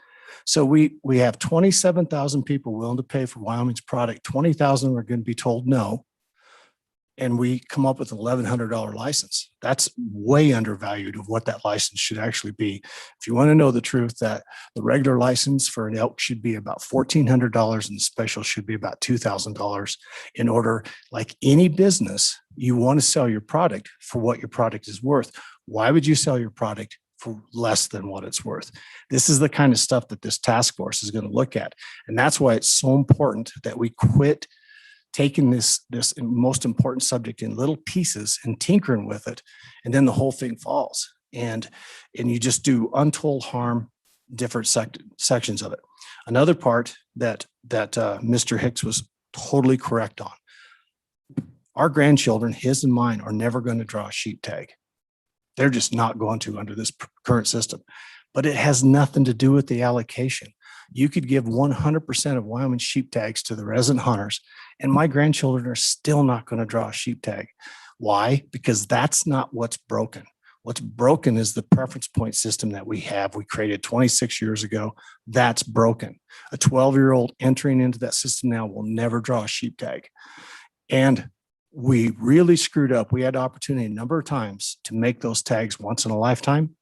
So we have 27,000 people willing to pay for Wyoming's product. 20,000 are going to be told no. And we come up with an $1,100 license. That's way undervalued of what that license should actually be. If you want to know the truth, that the regular license for an elk should be about $1,400 and the special should be about $2,000 in order, like any business, you want to sell your product for what your product is worth. Why would you sell your product for less than what it's worth. This is the kind of stuff that this task force is going to look at. And that's why it's so important that we quit taking this most important subject in little pieces and tinkering with it. And then the whole thing falls. And you just do untold harm, different sections of it. Another part that Mr. Hicks was totally correct on. Our grandchildren, his and mine, are never going to draw a sheep tag. They're just not going to under this current system. But it has nothing to do with the allocation. You could give 100% of Wyoming sheep tags to the resident hunters, and my grandchildren are still not going to draw a sheep tag. Why? Because that's not what's broken. What's broken is the preference point system that we have. We created 26 years ago. That's broken. A 12-year-old entering into that system now will never draw a sheep tag. And we really screwed up. We had the opportunity a number of times to make those tags once in a lifetime.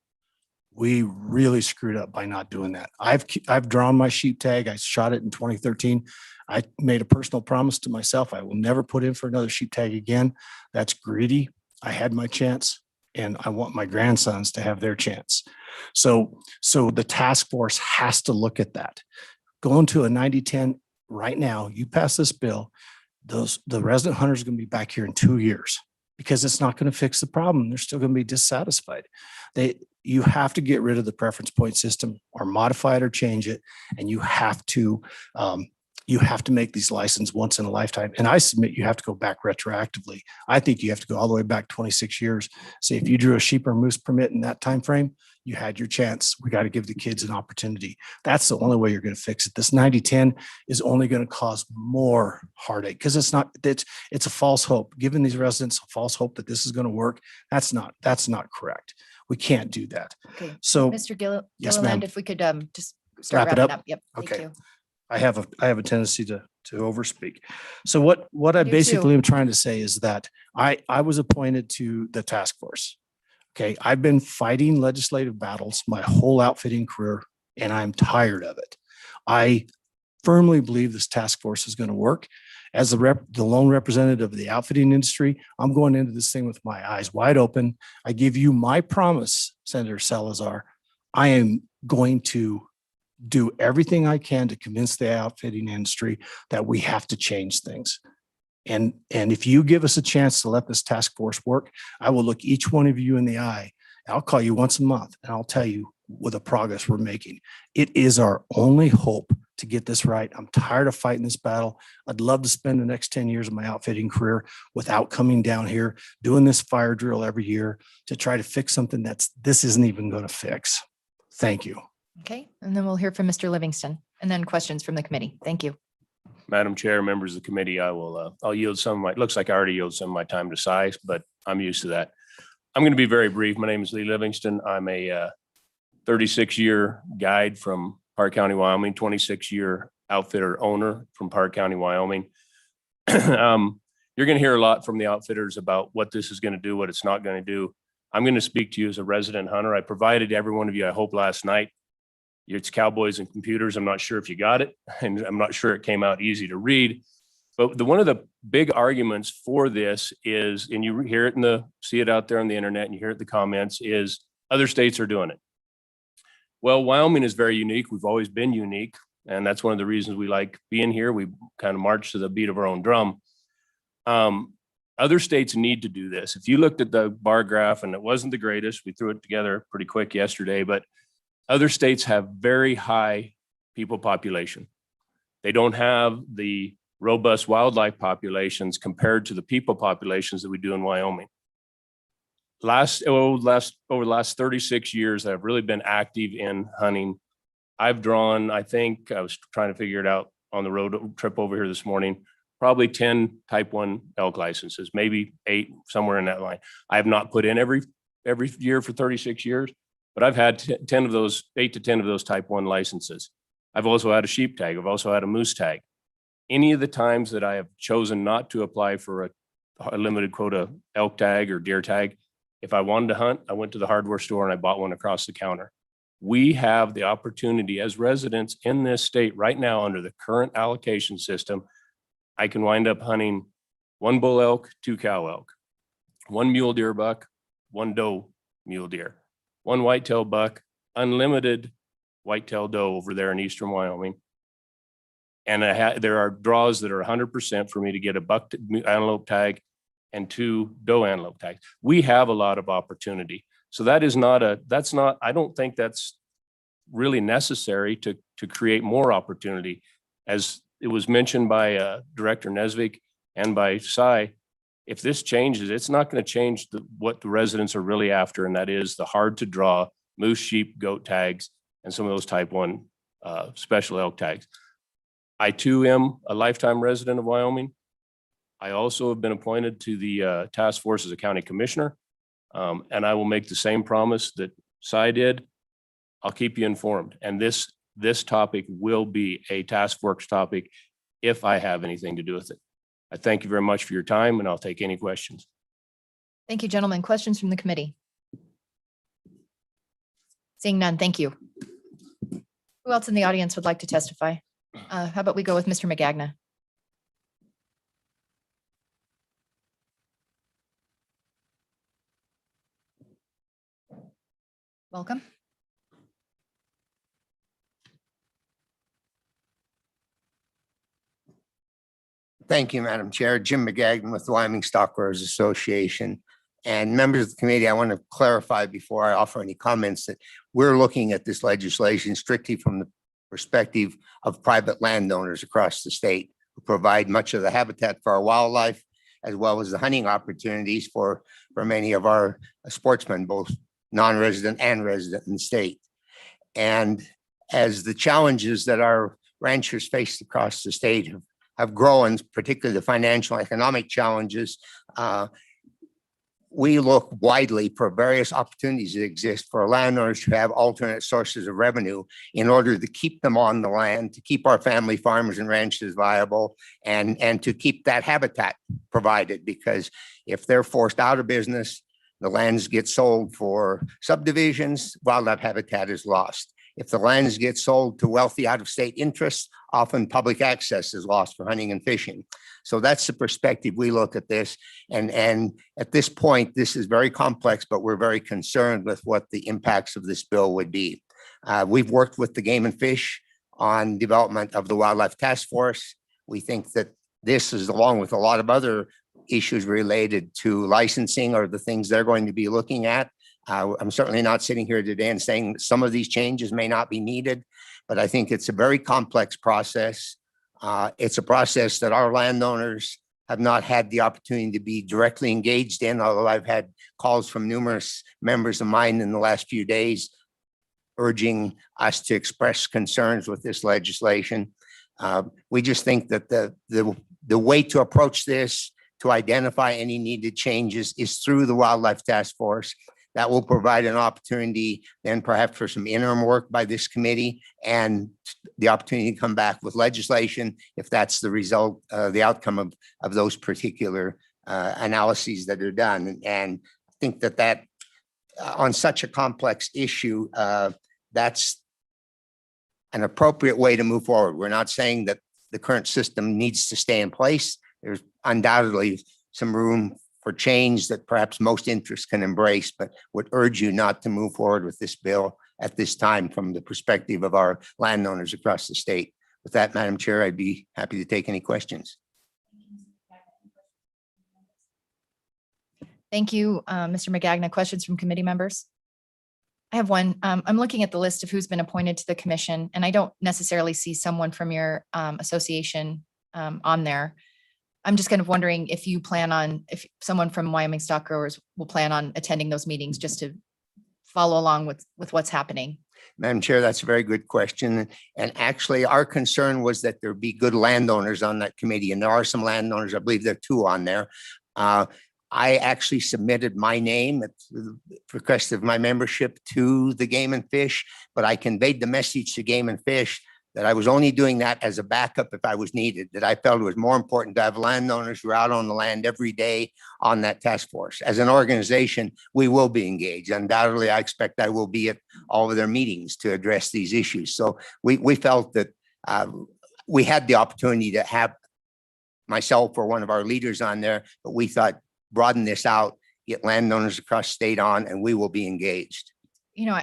We really screwed up by not doing that. I've drawn my sheep tag. I shot it in 2013. I made a personal promise to myself. I will never put in for another sheep tag again. That's greedy. I had my chance, and I want my grandsons to have their chance. So the task force has to look at that. Going to a 90-10 right now, you pass this bill, the resident hunters are going to be back here in 2 years because it's not going to fix the problem. They're still going to be dissatisfied. You have to get rid of the preference point system or modify it or change it. And you have to make these licenses once in a lifetime. And I submit you have to go back retroactively. I think you have to go all the way back 26 years. Say if you drew a sheep or moose permit in that time frame, you had your chance. We got to give the kids an opportunity. That's the only way you're going to fix it. This 90-10 is only going to cause more heartache because it's a false hope. Giving these residents a false hope that this is going to work, that's not correct. We can't do that. Okay. So Mr. Yes, Gilliland, ma'am. if we could just start Wrap it wrapping up? up. Yep. Thank Okay. you. I have a tendency to overspeak. So what I do basically too. am trying to say is that I was appointed to the task force. Okay. I've been fighting legislative battles my whole outfitting career, and I'm tired of it. I firmly believe this task force is going to work. As the lone representative of the outfitting industry, I'm going into this thing with my eyes wide open. I give you my promise, Senator Salazar. I am going to do everything I can to convince the outfitting industry that we have to change things. And if you give us a chance to let this task force work, I will look each one of you in the eye. I'll call you once a month and I'll tell you what the progress we're making. It is our only hope to get this right. I'm tired of fighting this battle. I'd love to spend the next 10 years of my outfitting career without coming down here, doing this fire drill every year to try to fix something this isn't even going to fix. Thank you. Okay. And then we'll hear from Mr. Livingston and then questions from the committee. Thank you. Madam Chair, members of the committee, I'll yield some of my, it looks like I already yielded some of my time to size, but I'm used to that. I'm going to be very brief. My name is Lee Livingston. I'm a 36-year guide from Park County, Wyoming, 26-year outfitter owner from Park County, Wyoming. You're going to hear a lot from the outfitters about what this is going to do, what it's not going to do. I'm going to speak to you as a resident hunter. I provided every one of you, I hope, last night. It's Cowboys and Computers. I'm not sure if you got it, and I'm not sure it came out easy to read. But one of the big arguments for this is, and you hear it see it out there on the internet, and you hear it in the comments, is other states are doing it. Well, Wyoming is very unique. We've always been unique, and that's one of the reasons we like being here. We kind of march to the beat of our own drum. Other states need to do this. If you looked at the bar graph, and it wasn't the greatest, we threw it together pretty quick yesterday, but other states have very high people population. They don't have the robust wildlife populations compared to the people populations that we do in Wyoming. Over the last 36 years, I've really been active in hunting. I've drawn, I think, I was trying to figure it out on the road trip over here this morning, probably 10 type 1 elk licenses, maybe 8, somewhere in that line. I have not put in every year for 36 years. But I've had 8 to 10 of those type 1 licenses. I've also had a sheep tag. I've also had a moose tag. Any of the times that I have chosen not to apply for a limited quota elk tag or deer tag, if I wanted to hunt, I went to the hardware store and I bought one across the counter. We have the opportunity as residents in this state right now under the current allocation system. I can wind up hunting 1 bull elk, 2 cow elk, 1 mule deer buck, 1 doe mule deer. one whitetail buck, unlimited whitetail doe over there in eastern Wyoming. And there are draws that are 100% for me to get a buck antelope tag and 2 doe antelope tags. We have a lot of opportunity. So I don't think that's really necessary to create more opportunity. As it was mentioned by Director Nesvik and by Cy, if this changes, it's not going to change what the residents are really after, and that is the hard to draw moose, sheep, goat tags, and some of those type 1 special elk tags. I too am a lifetime resident of Wyoming. I also have been appointed to the task force as a county commissioner. And I will make the same promise that Cy did. I'll keep you informed. And this topic will be a task force topic if I have anything to do with it. I thank you very much for your time, and I'll take any questions. Thank you, gentlemen. Questions from the committee? Seeing none, thank you. Who else in the audience would like to testify? How about we go with Mr. Magagna? Welcome. Thank you, Madam Chair. Jim McGagnon with the Wyoming Stockgrowers Association. And members of the committee, I want to clarify before I offer any comments that we're looking at this legislation strictly from the perspective of private landowners across the state who provide much of the habitat for our wildlife, as well as the hunting opportunities for many of our sportsmen, both non-resident and resident in the state. And as the challenges that our ranchers face across the state have grown, particularly the financial and economic challenges, we look widely for various opportunities that exist for landowners to have alternate sources of revenue in order to keep them on the land, to keep our family farmers and ranches viable, and to keep that habitat provided. Because if they're forced out of business, the lands get sold for subdivisions, wildlife habitat is lost. If the lands get sold to wealthy out-of-state interests, often public access is lost for hunting and fishing. So that's the perspective we look at this. And at this point, this is very complex, but we're very concerned with what the impacts of this bill would be. We've worked with the Game and Fish on development of the Wildlife Task Force. We think that this is, along with a lot of other issues related to licensing, are the things they're going to be looking at. I'm certainly not sitting here today and saying that some of these changes may not be needed, but I think it's a very complex process. It's a process that our landowners have not had the opportunity to be directly engaged in, although I've had calls from numerous members of mine in the last few days urging us to express concerns with this legislation. We just think that the way to approach this, to identify any needed changes, is through the Wildlife Task Force. That will provide an opportunity then perhaps for some interim work by this committee and the opportunity to come back with legislation if that's the result, the outcome of those particular analyses that are done. And I think that on such a complex issue, that's an appropriate way to move forward. We're not saying that the current system needs to stay in place. There's undoubtedly some room for change that perhaps most interests can embrace, but would urge you not to move forward with this bill at this time from the perspective of our landowners across the state. With that, Madam Chair, I'd be happy to take any questions. Thank you, Mr. Magagna. Questions from committee members? I have one. I'm looking at the list of who's been appointed to the commission, and I don't necessarily see someone from your association on there. I'm just kind of wondering if you plan on, if someone from Wyoming Stock Growers will plan on attending those meetings just to follow along with what's happening. Madam Chair, that's a very good question. And actually, our concern was that there be good landowners on that committee. And there are some landowners, I believe there are 2 on there. I actually submitted my name at the request of my membership to the Game and Fish, but I conveyed the message to Game and Fish that I was only doing that as a backup if I was needed, that I felt it was more important to have landowners who are out on the land every day on that task force. As an organization, we will be engaged. Undoubtedly, I expect I will be at all of their meetings to address these issues. So we felt that we had the opportunity to have myself or one of our leaders on there, but we thought broaden this out, get landowners across state on, and we will be engaged. you know,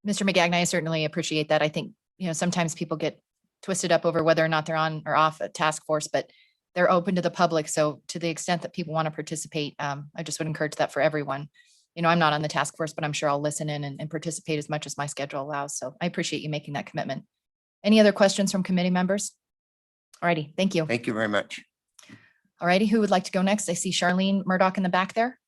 Mr. McGagnon, I certainly appreciate that. I think, you know, sometimes people get twisted up over whether or not they're on or off a task force, but they're open to the public. So to the extent that people want to participate, I just would encourage that for everyone. You know, I'm not on the task force, but I'm sure I'll listen in and participate as much as my schedule allows. So I appreciate you making that commitment. Any other questions from committee members? All righty, thank you. Thank you very much. All righty, who would like to go next? I see Charlene Murdoch in the back there.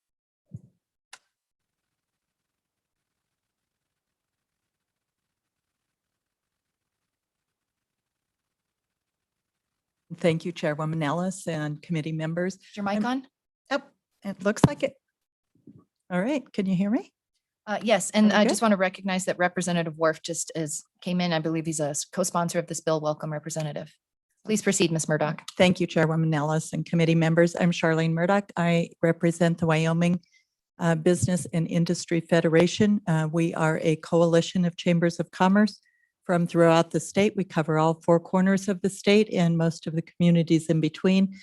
Thank you, Chairwoman Ellis and committee members. Is your mic on? Yep, it looks like it. All right, can you hear me? Yes, and Very I good. just want to recognize that Representative Worf just came in. I believe he's a co-sponsor of this bill. Welcome, Representative. Please proceed, Ms. Murdoch. Thank you, Chairwoman Ellis and committee members. I'm Charlene Murdoch. I represent the Wyoming Business and Industry Federation. We are a coalition of chambers of commerce from throughout the state. We cover all four corners of the state and most of the communities in between.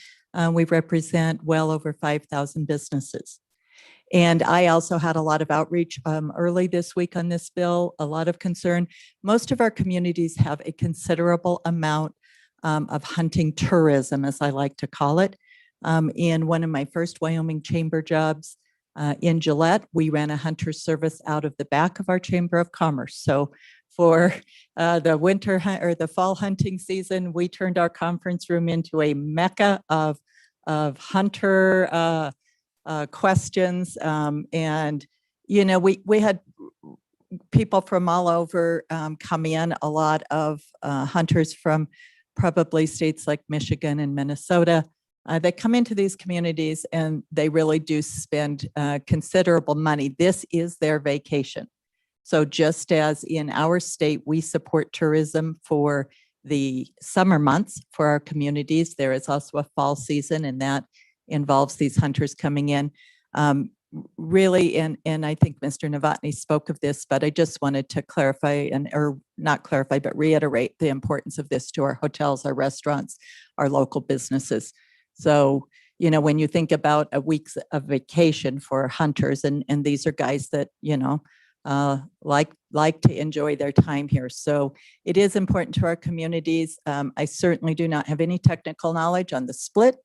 We represent well over 5,000 businesses. And I also had a lot of outreach early this week on this bill, a lot of concern. Most of our communities have a considerable amount of hunting tourism, as I like to call it. In one of my first Wyoming chamber jobs in Gillette, we ran a hunter service out of the back of our Chamber of Commerce. So for the winter or the fall hunting season, we turned our conference room into a mecca of hunter questions. And, you know, we had people from all over come in, a lot of hunters from probably states like Michigan and Minnesota. They come into these communities and they really do spend considerable money. This is their vacation. So just as in our state, we support tourism for the summer months for our communities, there is also a fall season, and that involves these hunters coming in. Really, and I think Mr. Novotny spoke of this, but I just wanted to clarify or not clarify, but reiterate the importance of this to our hotels, our restaurants, our local businesses. So, you know, when you think about a week's of vacation for hunters, and these are guys that, you know, like to enjoy their time here. So it is important to our communities. I certainly do not have any technical knowledge on the split,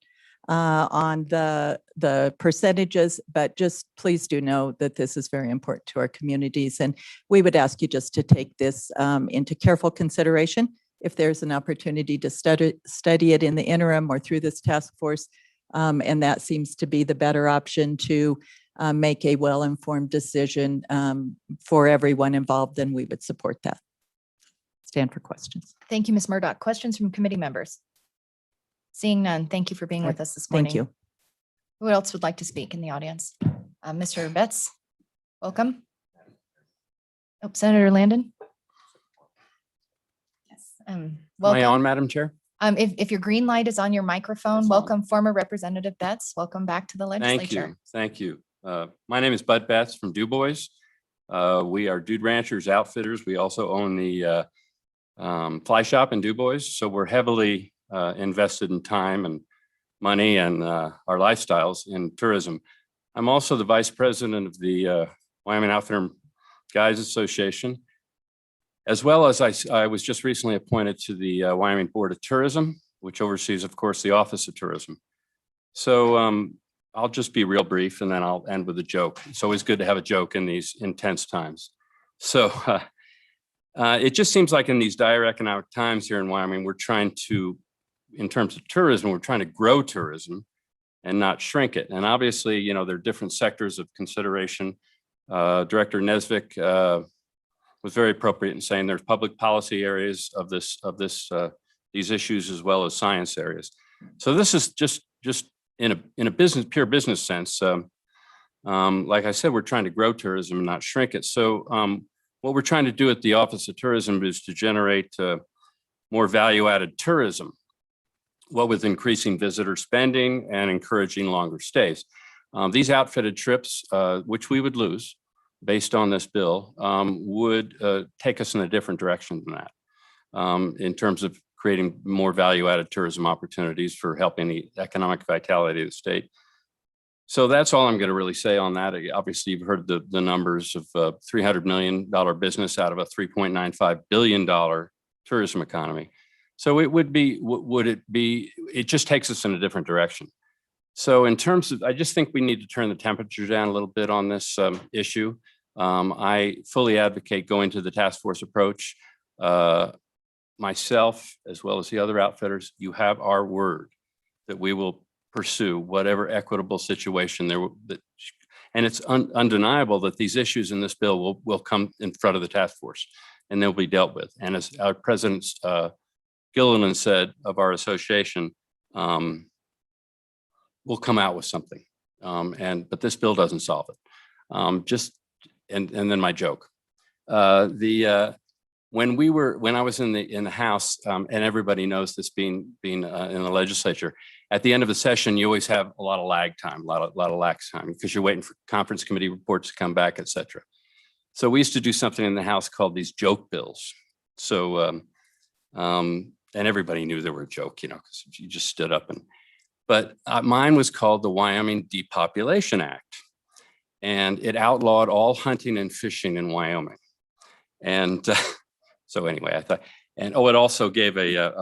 on the percentages, but just please do know that this is very important to our communities. And we would ask you just to take this into careful consideration. If there's an opportunity to study it in the interim or through this task force, and that seems to be the better option to make a well-informed decision for everyone involved, then we would support that. Stand for questions. Thank you, Ms. Murdoch. Questions from committee members? Seeing none, thank you for being with us this morning. Thank you. Who else would like to speak in the audience? Mr. Betts, welcome. Oh, Senator Landon. Yes. Am I Welcome. on, Madam Chair? If your green light is on your microphone, It's on. welcome, former Representative Betts. Welcome back to the Thank legislature. you. Thank you. My name is Bud Betts from DuBois. We are Dude Ranchers Outfitters. We also own the fly shop in DuBois. So we're heavily invested in time and money and our lifestyles in tourism. I'm also the vice president of the Wyoming Outfitter Guides Association, as well as I was just recently appointed to the Wyoming Board of Tourism, which oversees, of course, the Office of Tourism. So I'll just be real brief and then I'll end with a joke. It's always good to have a joke in these intense times. So it just seems like in these dire economic times here in Wyoming, we're trying to, in terms of tourism, we're trying to grow tourism and not shrink it. And obviously, you know, there are different sectors of consideration. Director Nesvik was very appropriate in saying there's public policy areas of these issues as well as science areas. So this is just in a pure business sense. Like I said, we're trying to grow tourism and not shrink it. So what we're trying to do at the Office of Tourism is to generate more value-added tourism, what with increasing visitor spending and encouraging longer stays. These outfitted trips, which we would lose based on this bill, would take us in a different direction than that in terms of creating more value-added tourism opportunities for helping the economic vitality of the state. So that's all I'm going to really say on that. Obviously, you've heard the numbers of $300 million business out of a $3.95 billion tourism economy. So it would be, would it be, it just takes us in a different direction. So in terms of, I just think we need to turn the temperature down a little bit on this issue. I fully advocate going to the task force approach. Myself, as well as the other outfitters, you have our word that we will pursue whatever equitable situation there will, and it's undeniable that these issues in this bill will come in front of the task force and they'll be dealt with. And as our president Gilliland said of our association, we'll come out with something. But this bill doesn't solve it. And then my joke. When I was in the House, and everybody knows this being in the legislature, at the end of the session, you always have a lot of lag time, a lot of lax time, because you're waiting for conference committee reports to come back, et cetera. So we used to do something in the House called these joke bills. So, and everybody knew they were a joke, because you just stood up but mine was called the Wyoming Depopulation Act. And it outlawed all hunting and fishing in Wyoming. And so anyway, I thought, and it also gave there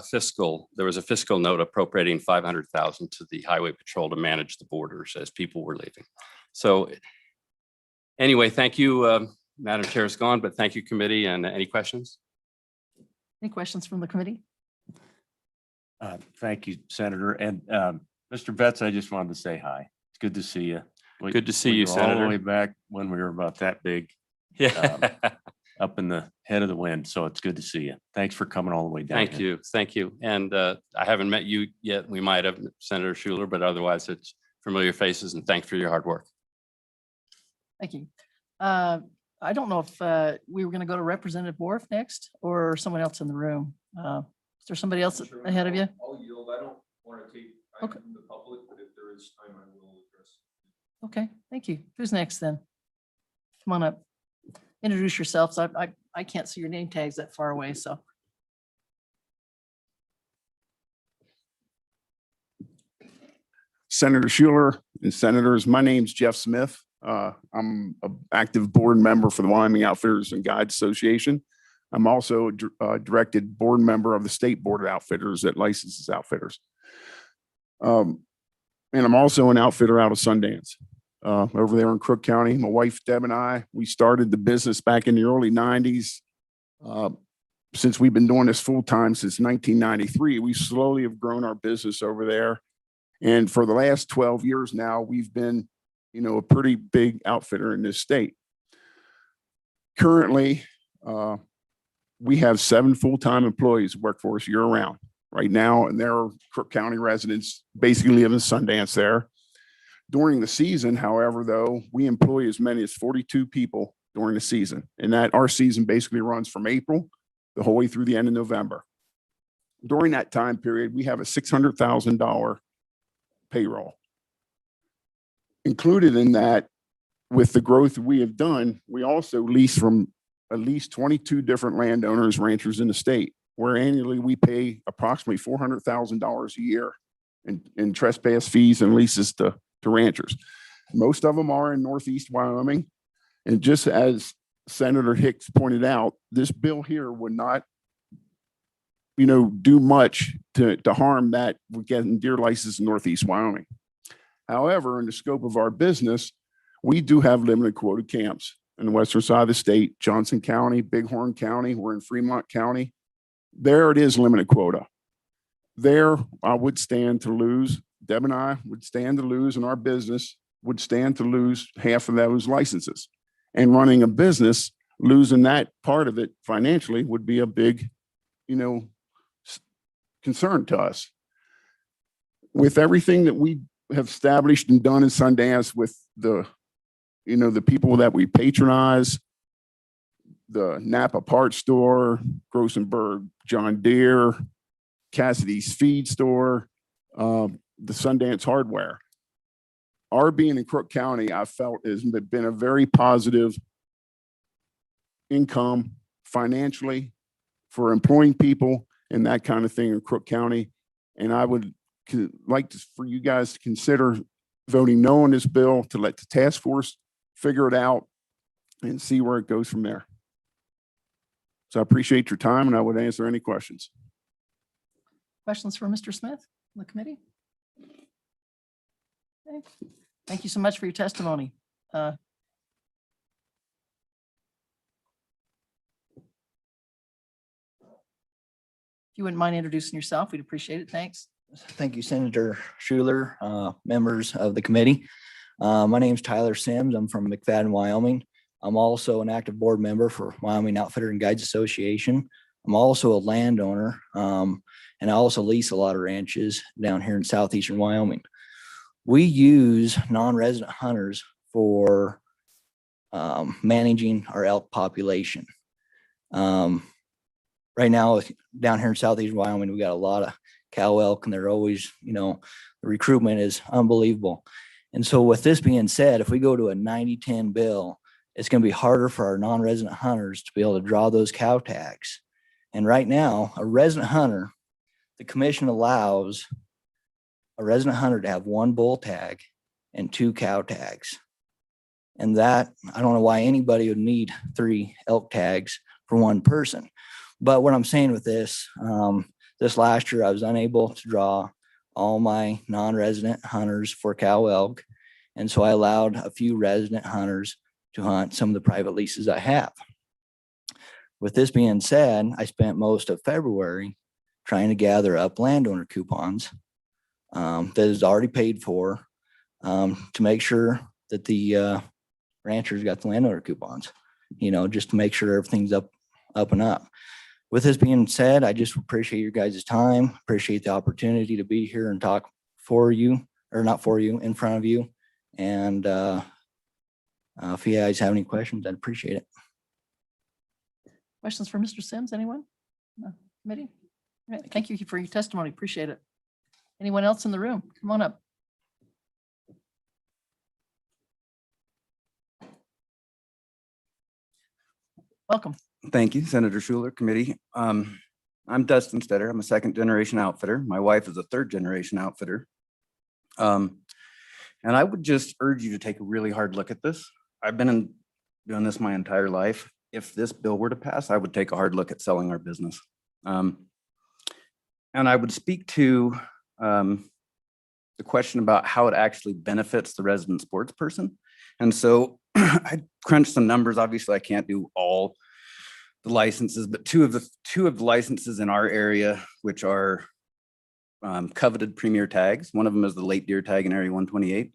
was a fiscal note appropriating $500,000 to the Highway Patrol to manage the borders as people were leaving. So anyway, thank you, Madam Chair is gone, but thank you, committee. And any questions? Any questions from the committee? Thank you, Senator. And Mr. Betts, I just wanted to say hi. It's good to see you. Good to see you, All Senator. the way back when we were about that big. Yeah. Up in the head of the wind. So it's good to see you. Thanks for coming all the way down. Thank you. Thank you. And I haven't met you yet. We might have, Senator Schuler, but otherwise it's familiar faces, and thanks for your hard work. Thank you. I don't know if we were going to go to Representative Wharf next or someone else in the room. Is there somebody else ahead of you? I'll yield. I don't want to take time from the public, but if there is time, I will address. Okay, thank you. Who's next then? Come on up. Introduce yourselves. I can't see your name tags that far away, so. Senator Schuler and senators, my name's Jeff Smith. I'm an active board member for the Wyoming Outfitters and Guides Association. I'm also a directed board member of the State Board of Outfitters that licenses outfitters. And I'm also an outfitter out of Sundance. Over there in Crook County. My wife, Deb, and I, we started the business back in the early 90s. Since we've been doing this full time since 1993, we slowly have grown our business over there. And for the last 12 years now, we've been, a pretty big outfitter in this state. Currently, we have 7 full-time employees who work for us year round right now, and they're Crook County residents, basically live in Sundance there. During the season, however, though, we employ as many as 42 people during the season. And that our season basically runs from April the whole way through the end of November. During that time period, we have a $600,000 payroll. Included in that, with the growth we have done, we also lease from at least 22 different landowners, ranchers in the state, where annually we pay approximately $400,000 a year in trespass fees and leases to ranchers. Most of them are in Northeast Wyoming. And just as Senator Hicks pointed out, this bill here would not, do much to harm that we're getting deer license in Northeast Wyoming. However, in the scope of our business, we do have limited quota camps in the western side of the state, Johnson County, Bighorn County, we're in Fremont County. There it is limited quota. There, I would stand to lose. Deb and I would stand to lose, and our business would stand to lose half of those licenses. And running a business, losing that part of it financially would be a big, concern to us. With everything that we have established and done in Sundance with the people that we patronize, the Napa Parts Store, Grossenberg, John Deere, Cassidy's Feed Store, the Sundance Hardware. Our being in Crook County, I felt has been a very positive income financially for employing people and that kind of thing in Crook County. And I would like for you guys to consider voting no on this bill to let the task force figure it out and see where it goes from there. So I appreciate your time and I would answer any questions. Questions for Mr. Smith, the committee? Okay. Thank you so much for your testimony. If you wouldn't mind introducing yourself, we'd appreciate it. Thanks. Thank you, Senator Schuler, members of the committee. My name is Tyler Sims. I'm from McFadden, Wyoming. I'm also an active board member for Wyoming Outfitter and Guides Association. I'm also a landowner, and I also lease a lot of ranches down here in southeastern Wyoming. We use non-resident hunters for managing our elk population. Right now, down here in southeastern Wyoming, we got a lot of cow elk, and they're always, the recruitment is unbelievable. And so with this being said, if we go to a 90-10 bill, it's going to be harder for our non-resident hunters to be able to draw those cow tags. And right now, a resident hunter, the commission allows a resident hunter to have 1 bull tag and 2 cow tags. And that, I don't know why anybody would need 3 elk tags for 1 person. But what I'm saying with this, this last year, I was unable to draw all my non-resident hunters for cow elk. And so I allowed a few resident hunters to hunt some of the private leases I have. With this being said, I spent most of February trying to gather up landowner coupons that is already paid for to make sure that the ranchers got the landowner coupons, just to make sure everything's up and up. With this being said, I just appreciate your guys' time, appreciate the opportunity to be here and talk for you, or not for you, in front of you. And if you guys have any questions, I'd appreciate it. Questions for Mr. Sims, anyone? No. Committee? All right. Thank you for your testimony. Appreciate it. Anyone else in the room? Come on up. Welcome. Thank you, Senator Schuler, committee. I'm Dustin Stetter. I'm a 2nd-generation outfitter. My wife is a 3rd-generation outfitter. And I would just urge you to take a really hard look at this. I've been doing this my entire life. If this bill were to pass, I would take a hard look at selling our business. And I would speak to the question about how it actually benefits the resident sports person. And so I crunched some numbers. Obviously, I can't do all the licenses, but two of the licenses in our area, which are coveted premier tags. One of them is the late deer tag in Area 128.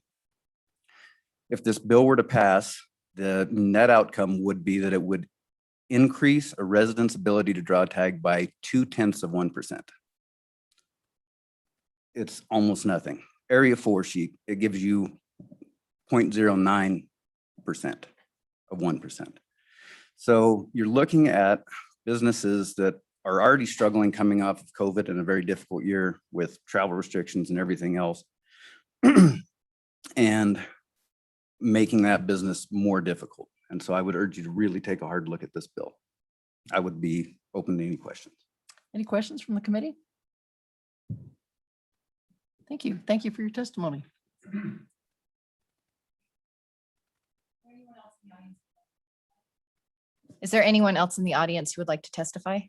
If this bill were to pass, the net outcome would be that it would increase a resident's ability to draw a tag by 0.2%. It's almost nothing. Area 4 sheet, it gives you 0.09% of 1%. So you're looking at businesses that are already struggling coming off of COVID in a very difficult year with travel restrictions and everything else, and making that business more difficult. And so I would urge you to really take a hard look at this bill. I would be open to any questions. Any questions from the committee? Thank you. Thank you for your testimony. Is there anyone else in the audience who would like to testify?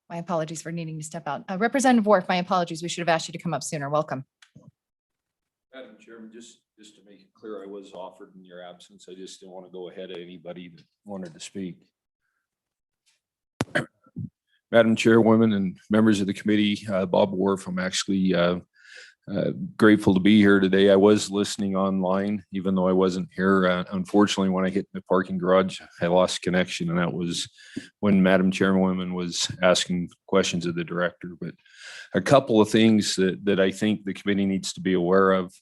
My apologies for needing to step out. Representative Wharf, my apologies. We should have asked you to come up sooner. Welcome. Madam Chairman, just to make it clear, I was offered in your absence. I just didn't want to go ahead of anybody that wanted to speak. Madam Chairwoman and members of the committee, Bob Wharf, I'm actually grateful to be here today. I was listening online, even though I wasn't here. Unfortunately, when I hit the parking garage, I lost connection, and that was when Madam Chairwoman was asking questions of the director. But a couple of things that I think the committee needs to be aware of.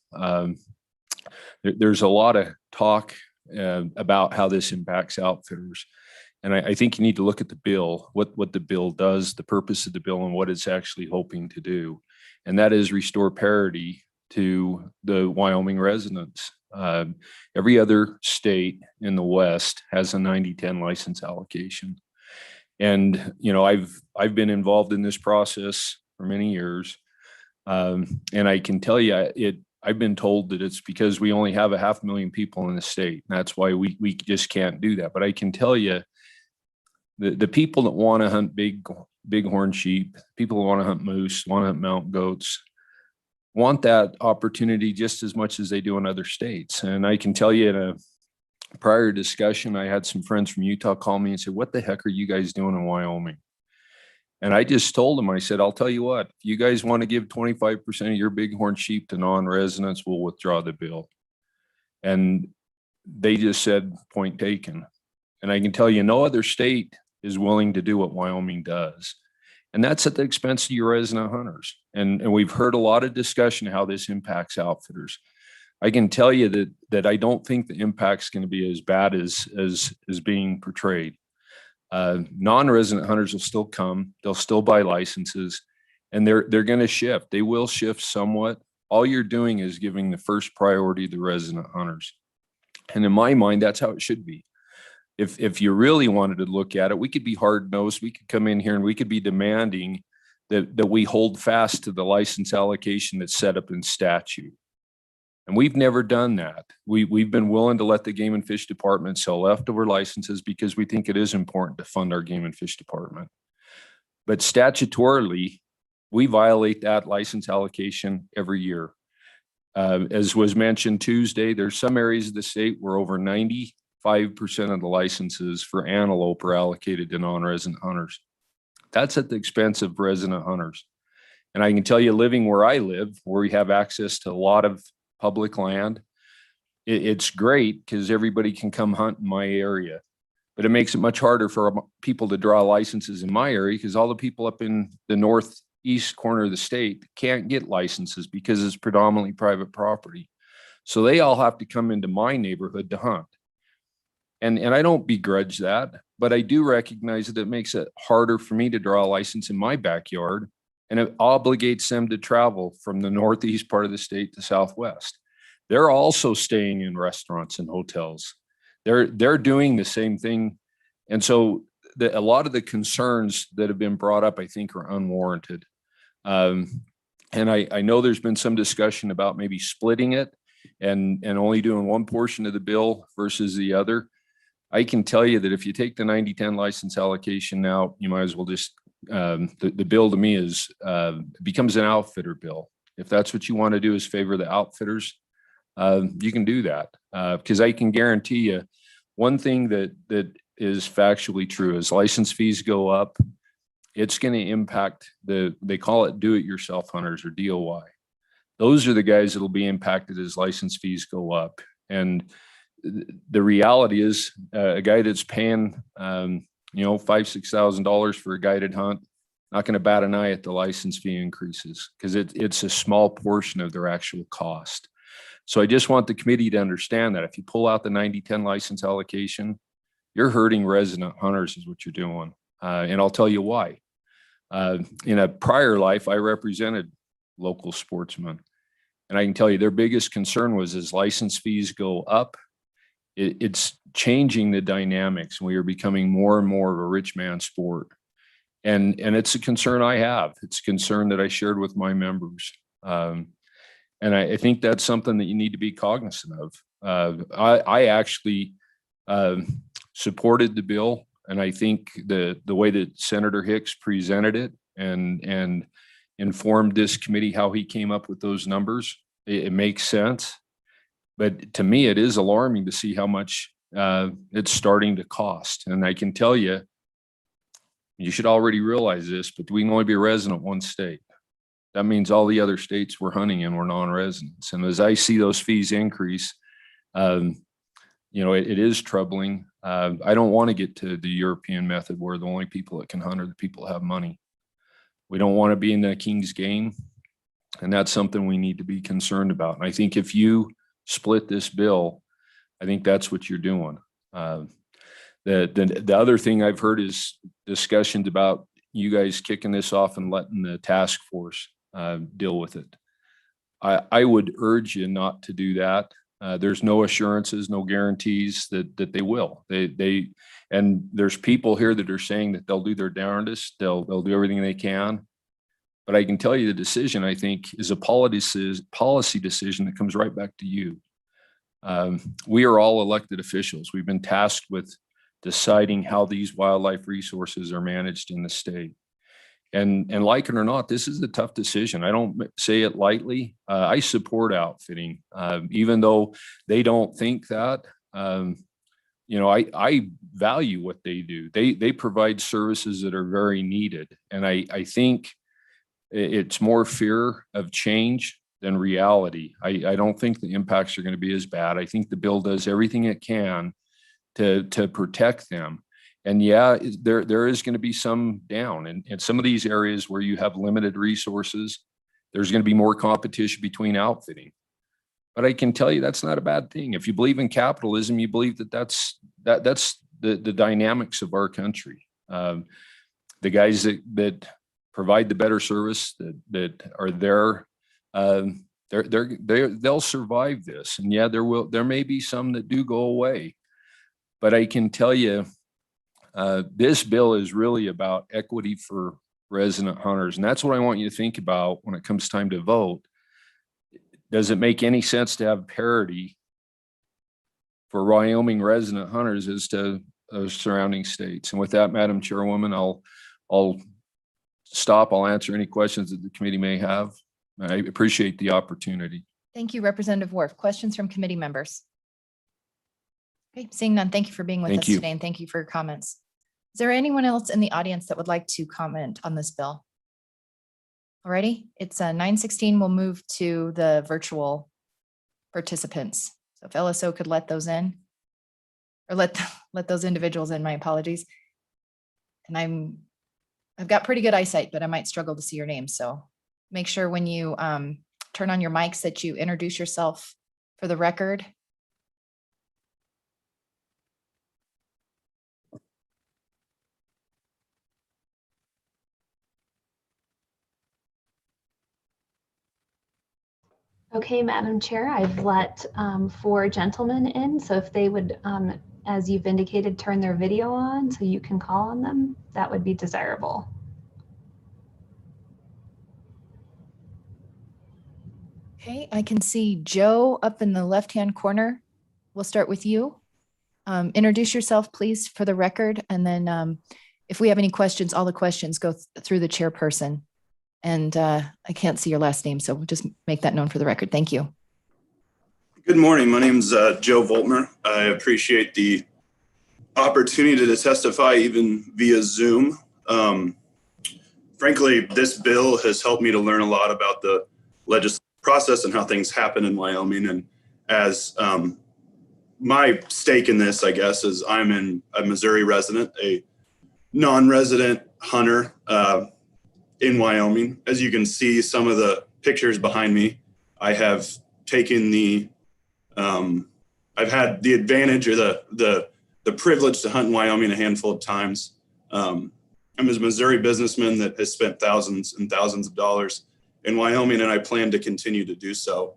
There's a lot of talk about how this impacts outfitters. And I think you need to look at the bill, what the bill does, the purpose of the bill, and what it's actually hoping to do. And that is restore parity to the Wyoming residents. Every other state in the West has a 90-10 license allocation. And, I've been involved in this process for many years. And I can tell you, I've been told that it's because we only have 500,000 people in the state. And that's why we just can't do that. But I can tell you, the people that want to hunt bighorn sheep, people who want to hunt moose, want to hunt mountain goats, want that opportunity just as much as they do in other states. And I can tell you in a prior discussion, I had some friends from Utah call me and say, what the heck are you guys doing in Wyoming? And I just told them, I said, I'll tell you what, if you guys want to give 25% of your bighorn sheep to non-residents, we'll withdraw the bill. And they just said, point taken. And I can tell you, no other state is willing to do what Wyoming does. And that's at the expense of your resident hunters. And we've heard a lot of discussion how this impacts outfitters. I can tell you that I don't think the impact's going to be as bad as being portrayed. Non-resident hunters will still come, they'll still buy licenses, and they're going to shift. They will shift somewhat. All you're doing is giving the first priority to the resident hunters. And in my mind, that's how it should be. If you really wanted to look at it, we could be hard-nosed. We could come in here and we could be demanding that we hold fast to the license allocation that's set up in statute. And we've never done that. We've been willing to let the Game and Fish Department sell leftover licenses because we think it is important to fund our Game and Fish Department. But statutorily, we violate that license allocation every year. As was mentioned Tuesday, there's some areas of the state where over 95% of the licenses for antelope are allocated to non-resident hunters. That's at the expense of resident hunters. And I can tell you, living where I live, where we have access to a lot of public land, it's great because everybody can come hunt in my area. But it makes it much harder for people to draw licenses in my area because all the people up in the northeast corner of the state can't get licenses because it's predominantly private property. So they all have to come into my neighborhood to hunt. And I don't begrudge that, but I do recognize that it makes it harder for me to draw a license in my backyard, and it obligates them to travel from the northeast part of the state to southwest. They're also staying in restaurants and hotels. They're doing the same thing. And so a lot of the concerns that have been brought up, I think, are unwarranted. And I know there's been some discussion about maybe splitting it and only doing one portion of the bill versus the other. I can tell you that if you take the 90-10 license allocation now, you might as well just, the bill to me is, becomes an outfitter bill. If that's what you want to do is favor the outfitters, you can do that. Because I can guarantee you one thing that is factually true is license fees go up. It's going to impact they call it do-it-yourself hunters or DOI. Those are the guys that will be impacted as license fees go up. And the reality is a guy that's paying, $5,000-$6,000 for a guided hunt, not going to bat an eye at the license fee increases because it's a small portion of their actual cost. So I just want the committee to understand that if you pull out the 90-10 license allocation, you're hurting resident hunters is what you're doing. And I'll tell you why. In a prior life, I represented local sportsmen. And I can tell you their biggest concern was as license fees go up, it's changing the dynamics. We are becoming more and more of a rich man sport. And it's a concern I have. It's a concern that I shared with my members. And I think that's something that you need to be cognizant of. I actually supported the bill. And I think the way that Senator Hicks presented it and informed this committee how he came up with those numbers, it makes sense. But to me, it is alarming to see how much it's starting to cost. And I can tell you, you should already realize this, but we can only be a resident of one state. That means all the other states we're hunting in were non-residents. And as I see those fees increase, it is troubling. I don't want to get to the European method where the only people that can hunt are the people that have money. We don't want to be in the king's game. And that's something we need to be concerned about. And I think if you split this bill, I think that's what you're doing. The other thing I've heard is discussions about you guys kicking this off and letting the task force deal with it. I would urge you not to do that. There's no assurances, no guarantees that they will. And there's people here that are saying that they'll do their darndest. They'll do everything they can. But I can tell you the decision, I think, is a policy decision that comes right back to you. We are all elected officials. We've been tasked with deciding how these wildlife resources are managed in the state. And like it or not, this is a tough decision. I don't say it lightly. I support outfitting, even though they don't think that. I value what they do. They provide services that are very needed. And I think it's more fear of change than reality. I don't think the impacts are going to be as bad. I think the bill does everything it can to protect them. And yeah, there is going to be some down in some of these areas where you have limited resources. There's going to be more competition between outfitting. But I can tell you that's not a bad thing. If you believe in capitalism, you believe that's the dynamics of our country. The guys that provide the better service that are there, they'll survive this. And yeah, there may be some that do go away. But I can tell you, this bill is really about equity for resident hunters. And that's what I want you to think about when it comes time to vote. Does it make any sense to have parity for Wyoming resident hunters as to surrounding states? And with that, Madam Chairwoman, I'll stop. I'll answer any questions that the committee may have. I appreciate the opportunity. Thank you, Representative Worf. Questions from committee members? Okay, seeing none, thank you for being with us today, and thank you for your comments. Is there anyone else in the audience that would like to comment on this bill? Alrighty, it's 9:16. We'll move to the virtual participants. So if LSO could let those in, or let those individuals in, my apologies. And I've got pretty good eyesight, but I might struggle to see your name. So make sure when you turn on your mics that you introduce yourself for the record. Okay, Madam Chair, I've let 4 gentlemen in. So if they would, as you've indicated, turn their video on so you can call on them, that would be desirable. Okay, I can see Joe up in the left-hand corner. We'll start with you. Introduce yourself, please, for the record. And then if we have any questions, all the questions go through the chairperson. And I can't see your last name, so we'll just make that known for the record. Thank you. Good morning. My name is Joe Voltmer. I appreciate the opportunity to testify even via Zoom. Frankly, this bill has helped me to learn a lot about the legislative process and how things happen in Wyoming. And as my stake in this, I guess, is I'm a Missouri resident, a non-resident hunter in Wyoming. As you can see, some of the pictures behind me, I have taken I've had the advantage or the privilege to hunt in Wyoming a handful of times. I'm a Missouri businessman that has spent thousands and thousands of dollars in Wyoming, and I plan to continue to do so.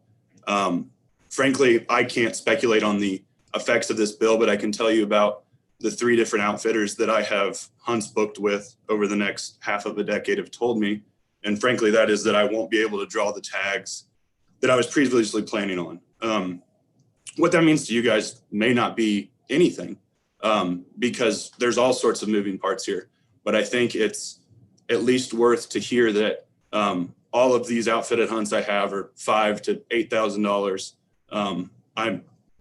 Frankly, I can't speculate on the effects of this bill, but I can tell you about the 3 different outfitters that I have hunts booked with over the next half of a decade have told me. And frankly, that is that I won't be able to draw the tags that I was previously planning on. What that means to you guys may not be anything because there's all sorts of moving parts here. But I think it's at least worth to hear that all of these outfitted hunts I have are $5,000 to $8,000. I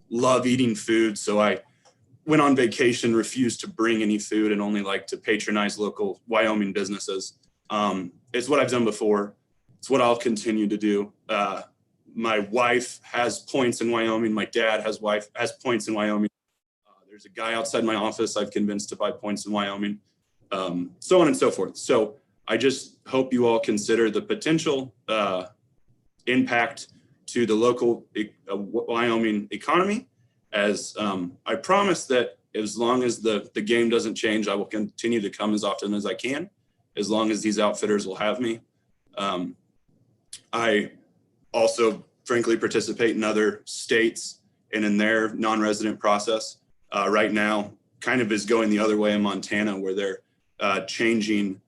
love eating food, so I went on vacation, refused to bring any food, and only like to patronize local Wyoming businesses. It's what I've done before. It's what I'll continue to do. My wife has points in Wyoming. My dad has points in Wyoming. There's a guy outside my office I've convinced to buy points in Wyoming, so on and so forth. So I just hope you all consider the potential impact to the local Wyoming economy. As I promise that as long as the game doesn't change, I will continue to come as often as I can, as long as these outfitters will have me. I also, frankly, participate in other states and in their non-resident process. Right now, kind of is going the other way in Montana, where they're changing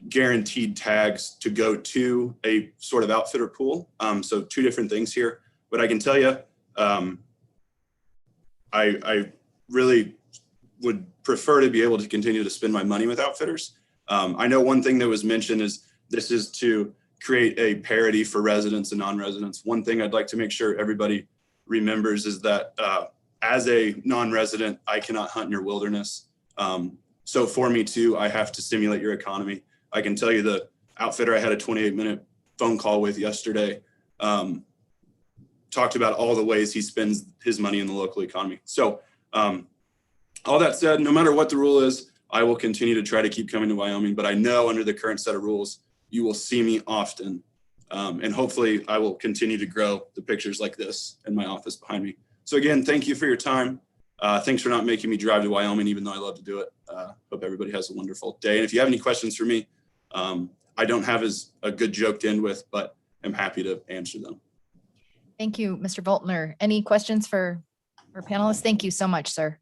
guaranteed tags to go to a sort of outfitter pool. So two different things here, but I can tell you, I really would prefer to be able to continue to spend my money with outfitters. I know one thing that was mentioned is this is to create a parity for residents and non-residents. One thing I'd like to make sure everybody remembers is that as a non-resident, I cannot hunt in your wilderness. So for me too, I have to stimulate your economy. I can tell you the outfitter I had a 28-minute phone call with yesterday talked about all the ways he spends his money in the local economy. So all that said, no matter what the rule is, I will continue to try to keep coming to Wyoming, but I know under the current set of rules, you will see me often. And hopefully I will continue to grow the pictures like this in my office behind me. So again, thank you for your time. Thanks for not making me drive to Wyoming, even though I love to do it. Hope everybody has a wonderful day. And if you have any questions for me, I don't have as a good joke to end with, but I'm happy to answer them. Thank you, Mr. Voltner. Any questions for our panelists? Thank you so much, sir.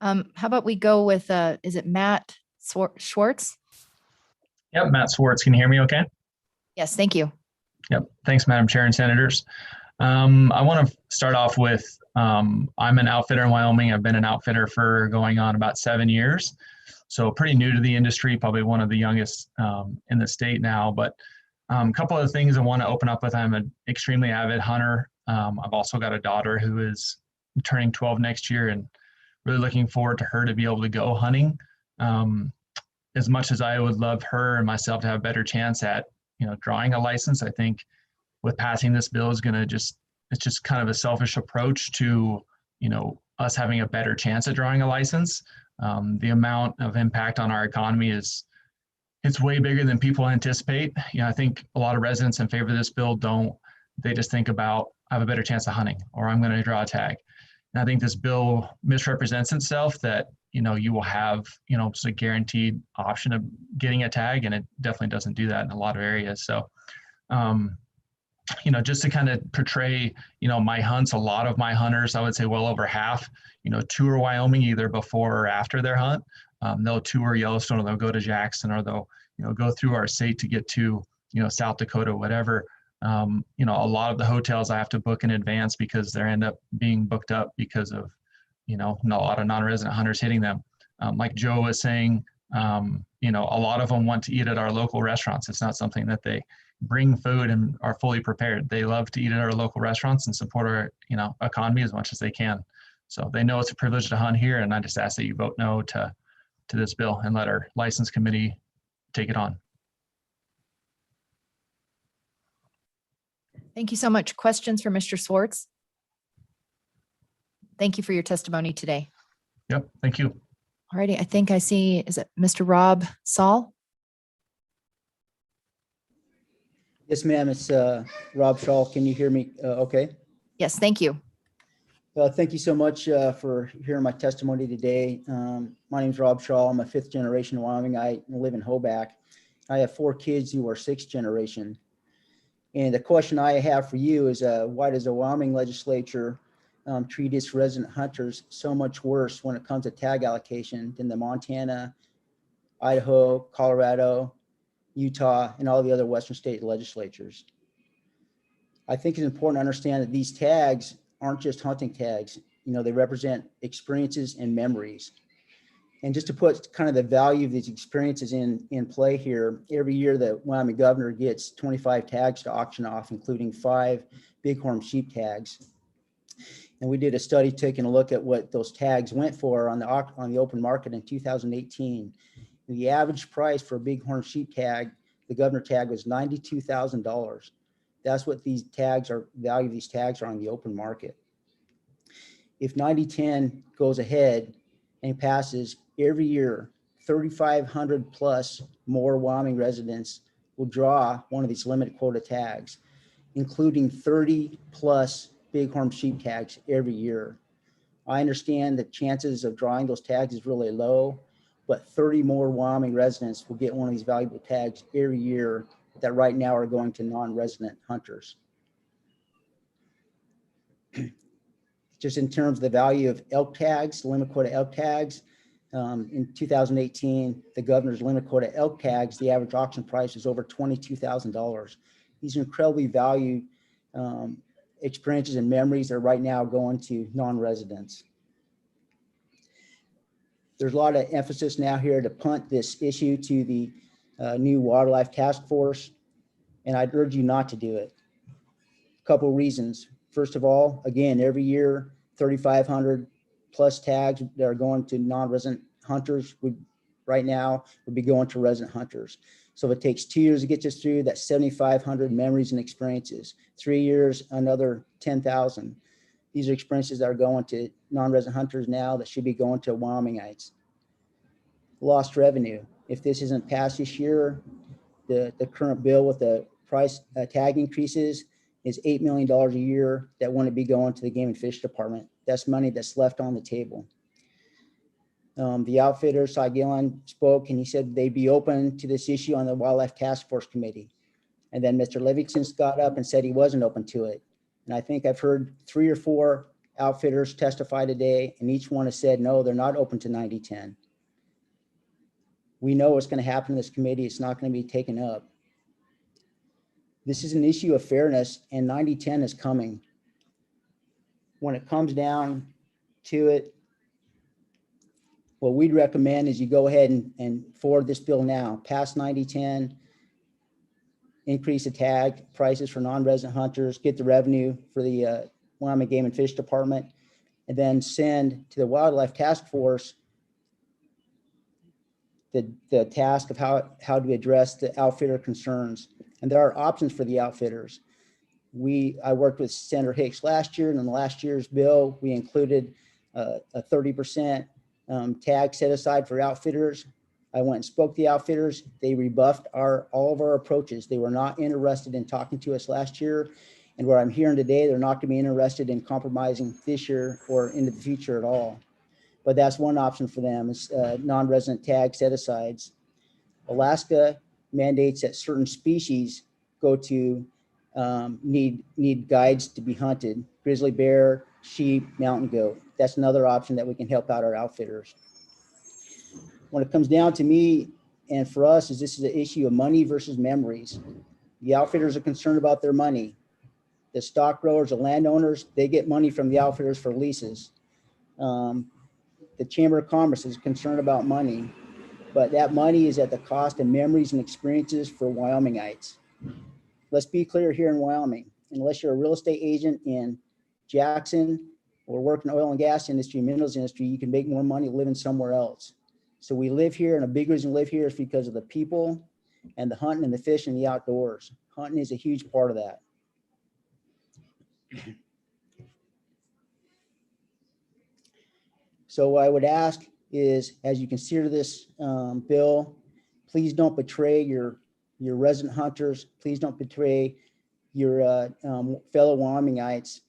How about we go with, is it Matt Schwartz? Yep, Matt Schwartz. Can you hear me okay? Yes, thank you. Yep. Thanks, Madam Chair and Senators. I want to start off with, I'm an outfitter in Wyoming. I've been an outfitter for going on about 7 years. So pretty new to the industry, probably one of the youngest in the state now. But a couple of things I want to open up with. I'm an extremely avid hunter. I've also got a daughter who is turning 12 next year and really looking forward to her to be able to go hunting. As much as I would love her and myself to have a better chance at, drawing a license, I think with passing this bill is going to it's just kind of a selfish approach to, us having a better chance at drawing a license. The amount of impact on our economy it's way bigger than people anticipate. I think a lot of residents in favor of this bill they just think about, I have a better chance of hunting, or I'm going to draw a tag. And I think this bill misrepresents itself that, you will have, just a guaranteed option of getting a tag, and it definitely doesn't do that in a lot of areas. So, just to kind of portray, my hunts, a lot of my hunters, I would say well over half, tour Wyoming either before or after their hunt. They'll tour Yellowstone, or they'll go to Jackson, or they'll, go through our state to get to, South Dakota, whatever. A lot of the hotels I have to book in advance because they end up being booked up because of, a lot of non-resident hunters hitting them. Like Joe was saying, a lot of them want to eat at our local restaurants. It's not something that they bring food and are fully prepared. They love to eat at our local restaurants and support our, economy as much as they can. So they know it's a privilege to hunt here, and I just ask that you vote no to this bill and let our license committee take it on. Thank you so much. Questions for Mr. Schwartz? Thank you for your testimony today. Yep, thank you. All righty, I think I see, is it Mr. Rob Saul? Yes, ma'am. It's Rob Shaw. Can you hear me okay? Yes, thank you. Thank you so much for hearing my testimony today. My name is Rob Shaw. I'm a 5th generation Wyoming. I live in Hoback. I have 4 kids who are 6th generation. And the question I have for you is why does the Wyoming legislature treat its resident hunters so much worse when it comes to tag allocation than the Montana, Idaho, Colorado, Utah, and all the other Western state legislatures? I think it's important to understand that these tags aren't just hunting tags. They represent experiences and memories. And just to put kind of the value of these experiences in play here, every year the Wyoming governor gets 25 tags to auction off, including 5 bighorn sheep tags. And we did a study taking a look at what those tags went for on the open market in 2018. The average price for a bighorn sheep tag, the governor tag, was $92,000. That's what these tags are, value of these tags are on the open market. If 9010 goes ahead and passes, every year, 3,500 plus more Wyoming residents will draw one of these limited quota tags, including 30 plus bighorn sheep tags every year. I understand the chances of drawing those tags is really low, but 30 more Wyoming residents will get one of these valuable tags every year that right now are going to non-resident hunters. Just in terms of the value of elk tags, limit quota elk tags, In 2018, the governor's limit quota elk tags, the average auction price is over $22,000. These are incredibly valued experiences and memories that are right now going to non-residents. There's a lot of emphasis now here to punt this issue to the new Wildlife Task Force, and I'd urge you not to do it. A couple reasons. First of all, again, every year, 3,500 plus tags that are going to non-resident hunters right now would be going to resident hunters. So if it takes 2 years to get this through, that's 7,500 memories and experiences. 3 years, another 10,000. These are experiences that are going to non-resident hunters now that should be going to Wyomingites. Lost revenue. If this isn't passed this year, the current bill with the price tag increases is $8 million a year that wouldn't be going to the Game and Fish Department. That's money that's left on the table. The outfitter, Cy Gillen, spoke and he said they'd be open to this issue on the Wildlife Task Force Committee. And then Mr. Livingston got up and said he wasn't open to it. And I think I've heard 3 or 4 outfitters testify today, and each one has said, no, they're not open to 90-10. We know what's going to happen in this committee. It's not going to be taken up. This is an issue of fairness, and 90-10 is coming. When it comes down to it, what we'd recommend is you go ahead and forward this bill now, pass 90-10, increase the tag prices for non-resident hunters, get the revenue for the Wyoming Game and Fish Department, and then send to the Wildlife Task Force the task of how to address the outfitter concerns. And there are options for the outfitters. I worked with Senator Hicks last year, and in the last year's bill, we included a 30% tag set aside for outfitters. I went and spoke to the outfitters. They rebuffed all of our approaches. They were not interested in talking to us last year. And what I'm hearing today, they're not going to be interested in compromising this year or into the future at all. But that's one option for them is non-resident tag set-asides. Alaska mandates that certain species go to need guides to be hunted: grizzly bear, sheep, mountain goat. That's another option that we can help out our outfitters. When it comes down to me and for us, is this is an issue of money versus memories. The outfitters are concerned about their money. The stock growers, the landowners, they get money from the outfitters for leases. The Chamber of Commerce is concerned about money, but that money is at the cost of memories and experiences for Wyomingites. Let's be clear here in Wyoming, unless you're a real estate agent in Jackson or work in the oil and gas industry, minerals industry, you can make more money living somewhere else. So we live here, and a big reason we live here is because of the people and the hunting and the fishing and the outdoors. Hunting is a huge part of that. So what I would ask is, as you consider this bill, please don't betray your resident hunters. Please don't betray your fellow Wyomingites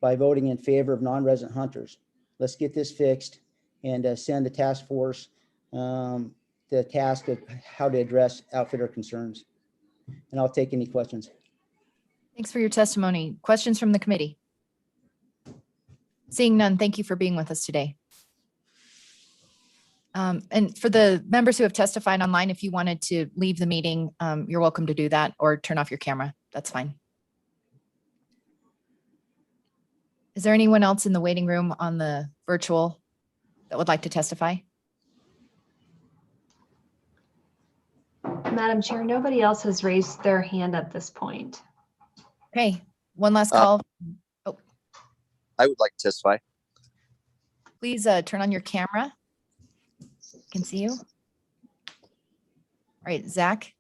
by voting in favor of non-resident hunters. Let's get this fixed and send the task force the task of how to address outfitter concerns. And I'll take any questions. Thanks for your testimony. Questions from the committee? Seeing none, thank you for being with us today. And for the members who have testified online, if you wanted to leave the meeting, you're welcome to do that or turn off your camera. That's fine. Is there anyone else in the waiting room on the virtual that would like to testify? Madam Chair, nobody else has raised their hand at this point. Okay, one last call. Oh, I would like to testify. please turn on your camera. Can see you. All right, Zach,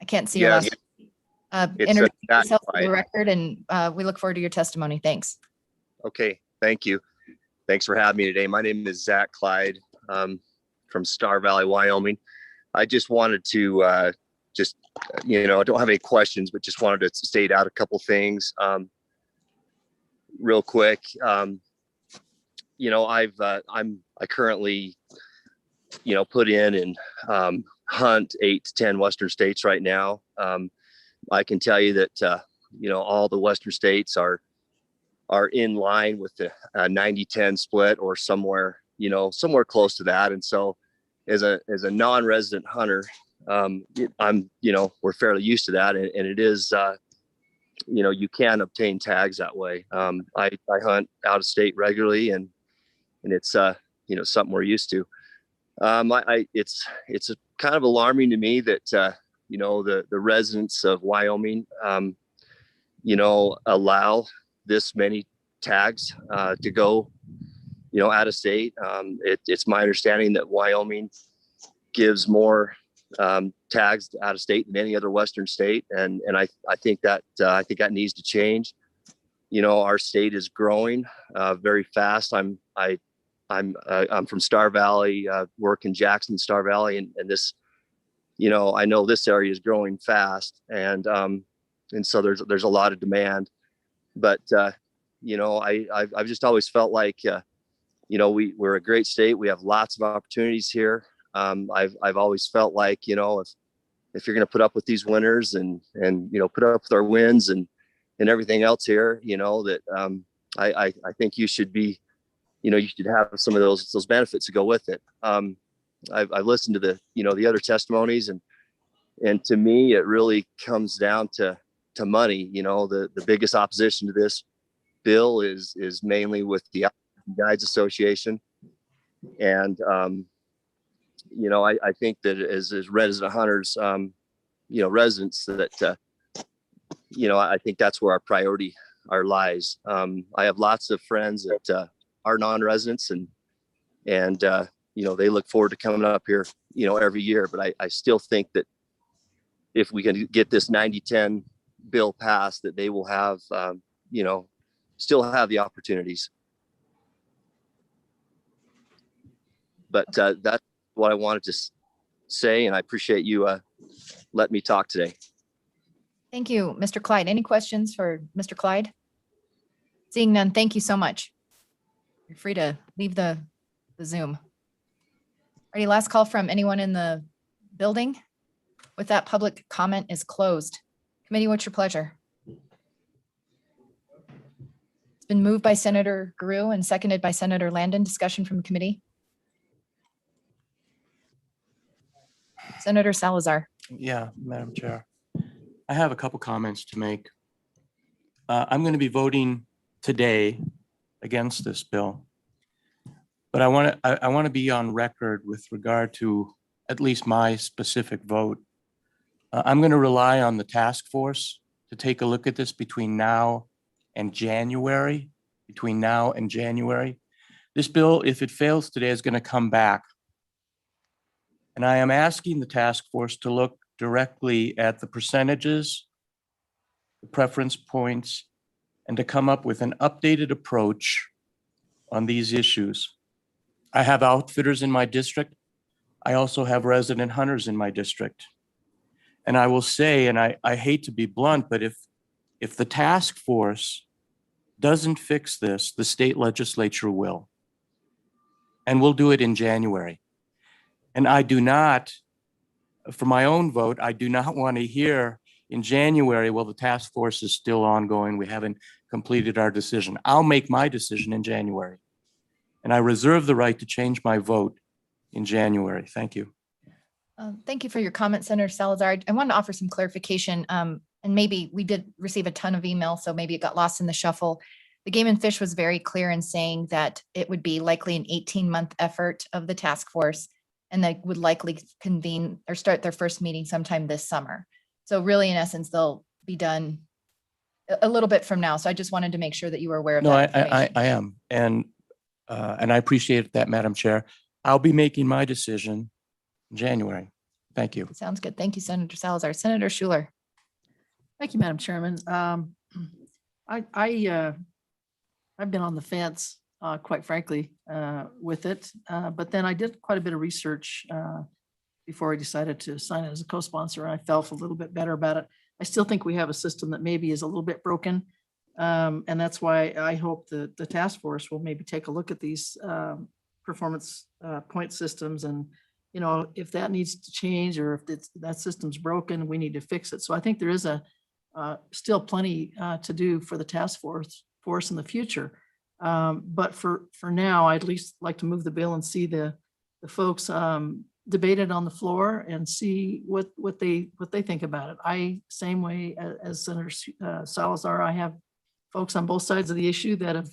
I can't see your Yes. last. It's Introduce Zach yourself for the Clyde. record, and we look forward to your testimony. Thanks. Okay, thank you. Thanks for having me today. My name is Zach Clyde from Star Valley, Wyoming. I just wanted to I don't have any questions, but just wanted to state out a couple things real quick. I currently put in and hunt 8 to 10 Western states right now. I can tell you that all the Western states are in line with the 90-10 split or somewhere somewhere close to that. And so as a non-resident hunter, we're fairly used to that. And it is, you can obtain tags that way. I hunt out of state regularly, and it's, something we're used to. It's kind of alarming to me that, the residents of Wyoming, allow this many tags to go, out of state. It's my understanding that Wyoming gives more tags out of state than any other Western state. And I think that needs to change. Our state is growing very fast. I'm from Star Valley, work in Jackson, Star Valley, and this, I know this area is growing fast, and so there's a lot of demand. But I've just always felt like we're a great state. We have lots of opportunities here. I've always felt like if you're going to put up with these winters and put up with our winds and everything else here, that I think you should be. You should have some of those benefits to go with it. I've listened to the other testimonies, and to me, it really comes down to money. The biggest opposition to this bill is mainly with the Guides Association. And, I think that as resident hunters, residents that, I think that's where our priority lies. I have lots of friends that, are non-residents, and they look forward to coming up here, every year. But I still think that if we can get this 90-10 bill passed, that they will have, still have the opportunities. But that's what I wanted to say, and I appreciate you letting me talk today. Thank you, Mr. Clyde. Any questions for Mr. Clyde? Seeing none, thank you so much. You're free to leave the Zoom. Alrighty, last call from anyone in the building. With that, public comment is closed. Committee, what's your pleasure? It's been moved by Senator Guru and seconded by Senator Landon. Discussion from the committee. Senator Salazar. Yeah, Madam Chair. I have a couple comments to make. I'm going to be voting today against this bill, but I want to be on record with regard to at least my specific vote. I'm going to rely on the task force to take a look at this between now and January. This bill, if it fails today, is going to come back. And I am asking the task force to look directly at the percentages, the preference points, and to come up with an updated approach on these issues. I have outfitters in my district. I also have resident hunters in my district. And I will say, and I hate to be blunt, but if the task force doesn't fix this, the state legislature will. And we'll do it in January. And I do not, for my own vote, I do not want to hear in January, well, the task force is still ongoing. We haven't completed our decision. I'll make my decision in January. And I reserve the right to change my vote in January. Thank you. Thank you for your comment, Senator Salazar. I wanted to offer some clarification. And maybe we did receive a ton of emails, so maybe it got lost in the shuffle. The Game and Fish was very clear in saying that it would be likely an 18-month effort of the task force, and they would likely convene or start their first meeting sometime this summer. So really, in essence, they'll be done a little bit from now. So I just wanted to make sure that you were aware of that. No, I am. And I appreciate that, Madam Chair. I'll be making my decision in January. Thank you. Sounds good. Thank you, Senator Salazar. Senator Schuler. Thank you, Madam Chairman. I've been on the fence, quite frankly, with it. But then I did quite a bit of research before I decided to sign it as a co-sponsor, and I felt a little bit better about it. I still think we have a system that maybe is a little bit broken. And that's why I hope that the task force will maybe take a look at these performance point systems, and if that needs to change, or if that system's broken, we need to fix it. So I think there is still plenty to do for the task force in the future. But for now, I'd at least like to move the bill and see the folks debate it on the floor and see what they think about it. Same way as Senator Salazar, I have folks on both sides of the issue that have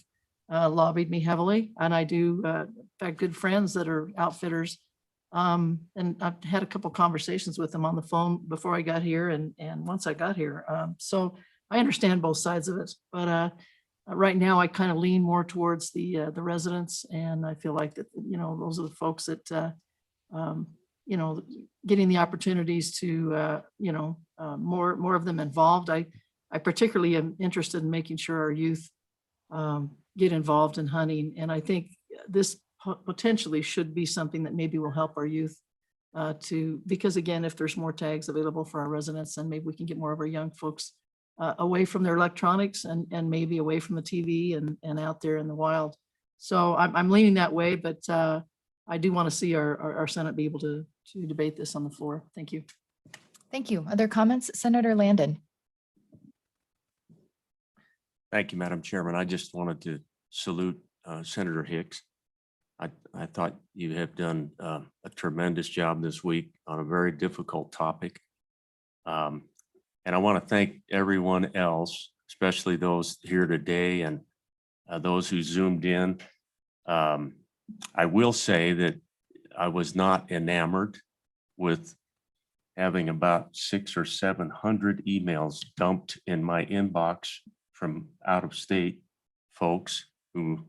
lobbied me heavily, and I do in fact good friends that are outfitters. And I've had a couple conversations with them on the phone before I got here and once I got here. So I understand both sides of it, but right now I kind of lean more towards the residents, and I feel like that, those are the folks that, getting the opportunities to, more of them involved. I particularly am interested in making sure our youth get involved in hunting. And I think this potentially should be something that maybe will help our youth because again, if there's more tags available for our residents, then maybe we can get more of our young folks away from their electronics and maybe away from the TV and out there in the wild. So I'm leaning that way, but I do want to see our Senate be able to debate this on the floor. Thank you. Thank you. Other comments? Senator Landon. Thank you, Madam Chairman. I just wanted to salute Senator Hicks. I thought you have done a tremendous job this week on a very difficult topic. And I want to thank everyone else, especially those here today and those who zoomed in. I will say that I was not enamored with having about 600 or 700 emails dumped in my inbox from out of state folks who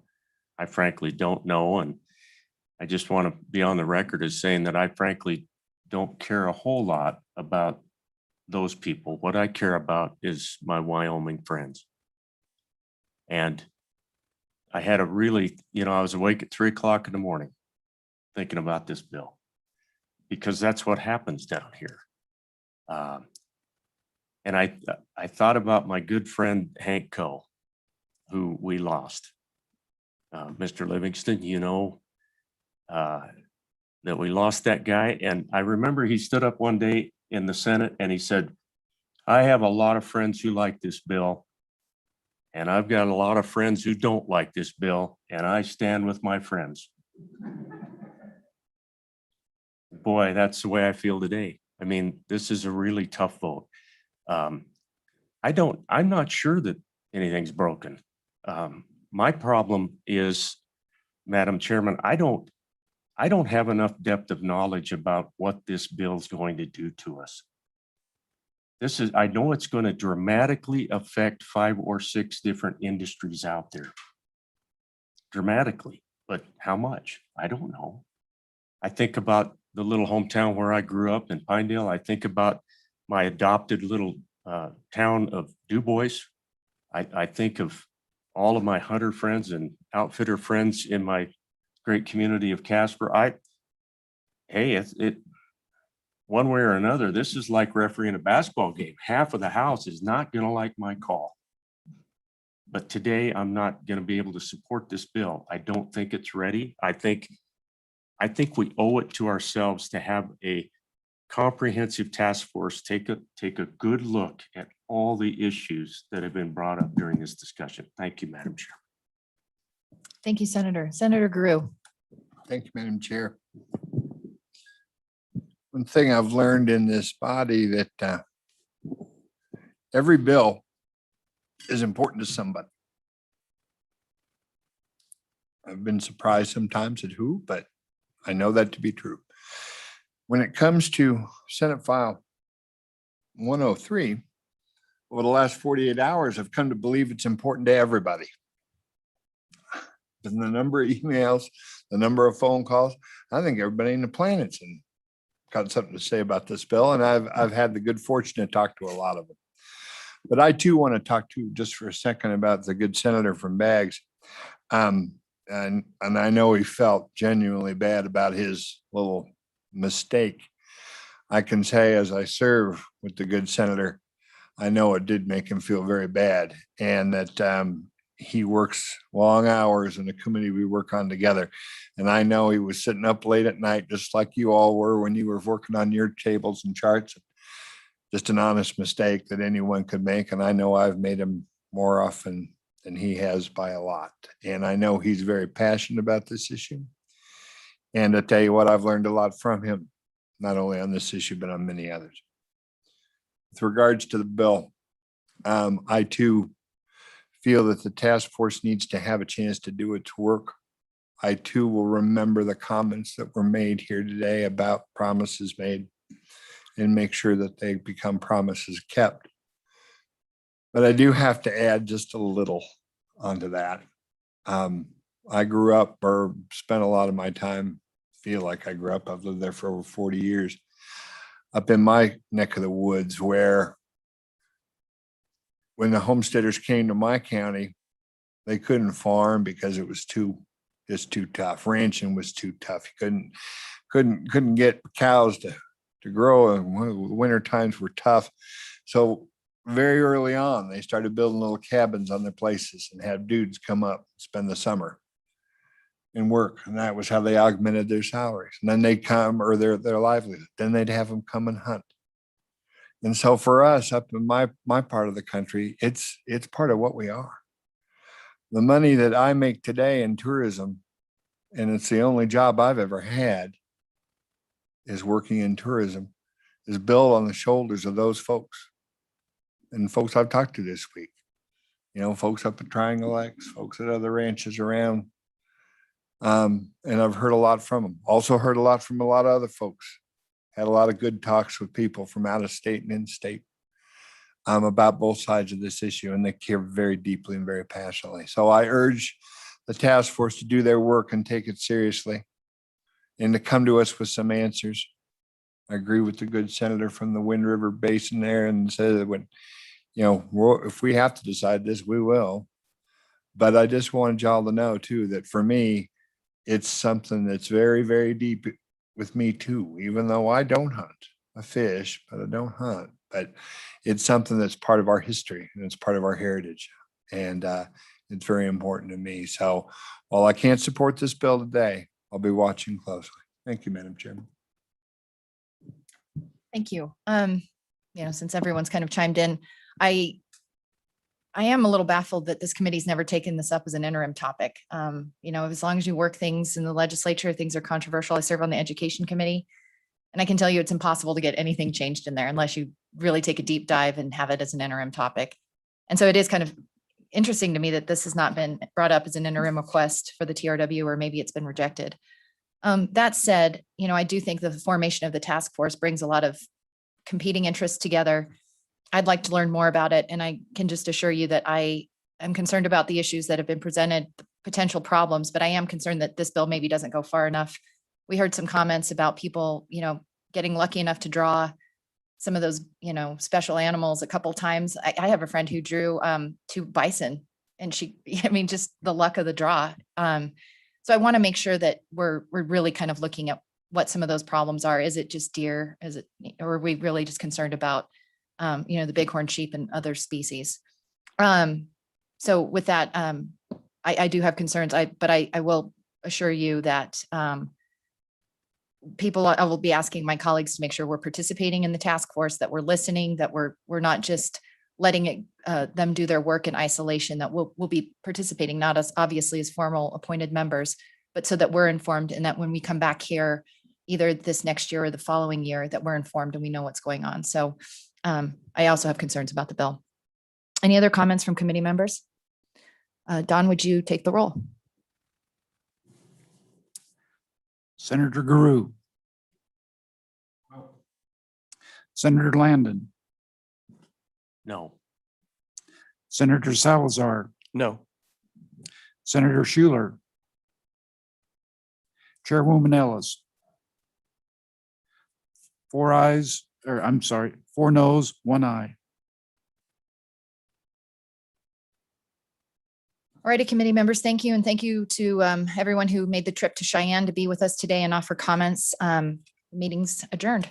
I frankly don't know. And I just want to be on the record as saying that I frankly don't care a whole lot about those people. What I care about is my Wyoming friends. And I had a really, I was awake at 3 o'clock in the morning thinking about this bill because that's what happens down here. And I thought about my good friend Hank Coe, who we lost. Mr. Livingston, that we lost that guy. And I remember he stood up one day in the Senate and he said, I have a lot of friends who like this bill. And I've got a lot of friends who don't like this bill. And I stand with my friends. Boy, that's the way I feel today. I mean, this is a really tough vote. I'm not sure that anything's broken. My problem is, Madam Chairman, I don't have enough depth of knowledge about what this bill is going to do to us. I know it's going to dramatically affect 5 or 6 different industries out there. Dramatically, but how much? I don't know. I think about the little hometown where I grew up in Pinedale. I think about my adopted little town of DuBois. I think of all of my hunter friends and outfitter friends in my great community of Casper. One way or another, this is like refereeing a basketball game. Half of the house is not going to like my call. But today I'm not going to be able to support this bill. I don't think it's ready. I think we owe it to ourselves to have a comprehensive task force take a good look at all the issues that have been brought up during this discussion. Thank you, Madam Chair. Thank you, Senator. Senator Grew. Thank you, Madam Chair. One thing I've learned in this body that every bill is important to somebody. I've been surprised sometimes at who, but I know that to be true. When it comes to Senate File 103, over the last 48 hours, I've come to believe it's important to everybody. And the number of emails, the number of phone calls, I think everybody in the planet's got something to say about this bill. And I've had the good fortune to talk to a lot of them. But I too want to talk to you just for a second about the good senator from Baggs. And I know he felt genuinely bad about his little mistake. I can say, as I serve with the good senator, I know it did make him feel very bad, and that he works long hours in the committee we work on together. And I know he was sitting up late at night, just like you all were when you were working on your tables and charts. Just an honest mistake that anyone could make. And I know I've made him more often than he has by a lot. And I know he's very passionate about this issue. And I tell you what, I've learned a lot from him, not only on this issue, but on many others. With regards to the bill, I too feel that the task force needs to have a chance to do its work. I too will remember the comments that were made here today about promises made and make sure that they become promises kept. But I do have to add just a little onto that. I grew up or spent a lot of my time, feel like I grew up, I've lived there for over 40 years, up in my neck of the woods, where when the homesteaders came to my county, they couldn't farm because it was just too tough. Ranching was too tough. You couldn't get cows to grow, and winter times were tough. So very early on, they started building little cabins on their places and have dudes come up, spend the summer and work. And that was how they augmented their salaries. And then they'd come, or their livelihood. Then they'd have them come and hunt. And so for us up in my part of the country, it's part of what we are. The money that I make today in tourism, and it's the only job I've ever had, is working in tourism, is built on the shoulders of those folks and folks I've talked to this week. You know, folks up at Triangle X, folks at other ranches around. And I've heard a lot from them. Also heard a lot from a lot of other folks. Had a lot of good talks with people from out of state and in state about both sides of this issue, and they care very deeply and very passionately. So I urge the task force to do their work and take it seriously and to come to us with some answers. I agree with the good senator from the Wind River Basin there and said that when, you know, if we have to decide this, we will. But I just wanted y'all to know too, that for me, it's something that's very, very deep with me too, even though I don't hunt. I fish, but I don't hunt. But it's something that's part of our history and it's part of our heritage. And it's very important to me. So while I can't support this bill today, I'll be watching closely. Thank you, Madam Chairman. Thank you. You know, since everyone's kind of chimed in, I am a little baffled that this committee's never taken this up as an interim topic. You know, as long as you work things in the legislature, things are controversial. I serve on the education committee, and I can tell you it's impossible to get anything changed in there unless you really take a deep dive and have it as an interim topic. And so it is kind of interesting to me that this has not been brought up as an interim request for the TRW, or maybe it's been rejected. That said, you know, I do think the formation of the task force brings a lot of competing interests together. I'd like to learn more about it. And I can just assure you that I am concerned about the issues that have been presented, the potential problems, but I am concerned that this bill maybe doesn't go far enough. We heard some comments about people, you know, getting lucky enough to draw some of those, you know, special animals a couple times. I have a friend who drew 2 bison, and she, I mean, just the luck of the draw. So I want to make sure that we're really kind of looking at what some of those problems are. Is it just deer? Is it, or are we really just concerned about, you know, the bighorn sheep and other species? So with that, I do have concerns. But I will assure you that I will be asking my colleagues to make sure we're participating in the task force, that we're listening, that we're not just letting them do their work in isolation, that we'll be participating, not as obviously as formal appointed members, but so that we're informed, and that when we come back here, either this next year or the following year, that we're informed and we know what's going on. So I also have concerns about the bill. Any other comments from committee members? Don, would you take the roll? Senator Guru. Senator Landon. No. Senator Salazar. No. Senator Schuler. Chairwoman Ellis. 4 ayes, or I'm sorry, 4 noes, 1 aye. All righty, committee members, thank you. And thank you to everyone who made the trip to Cheyenne to be with us today and offer comments. Meeting's adjourned.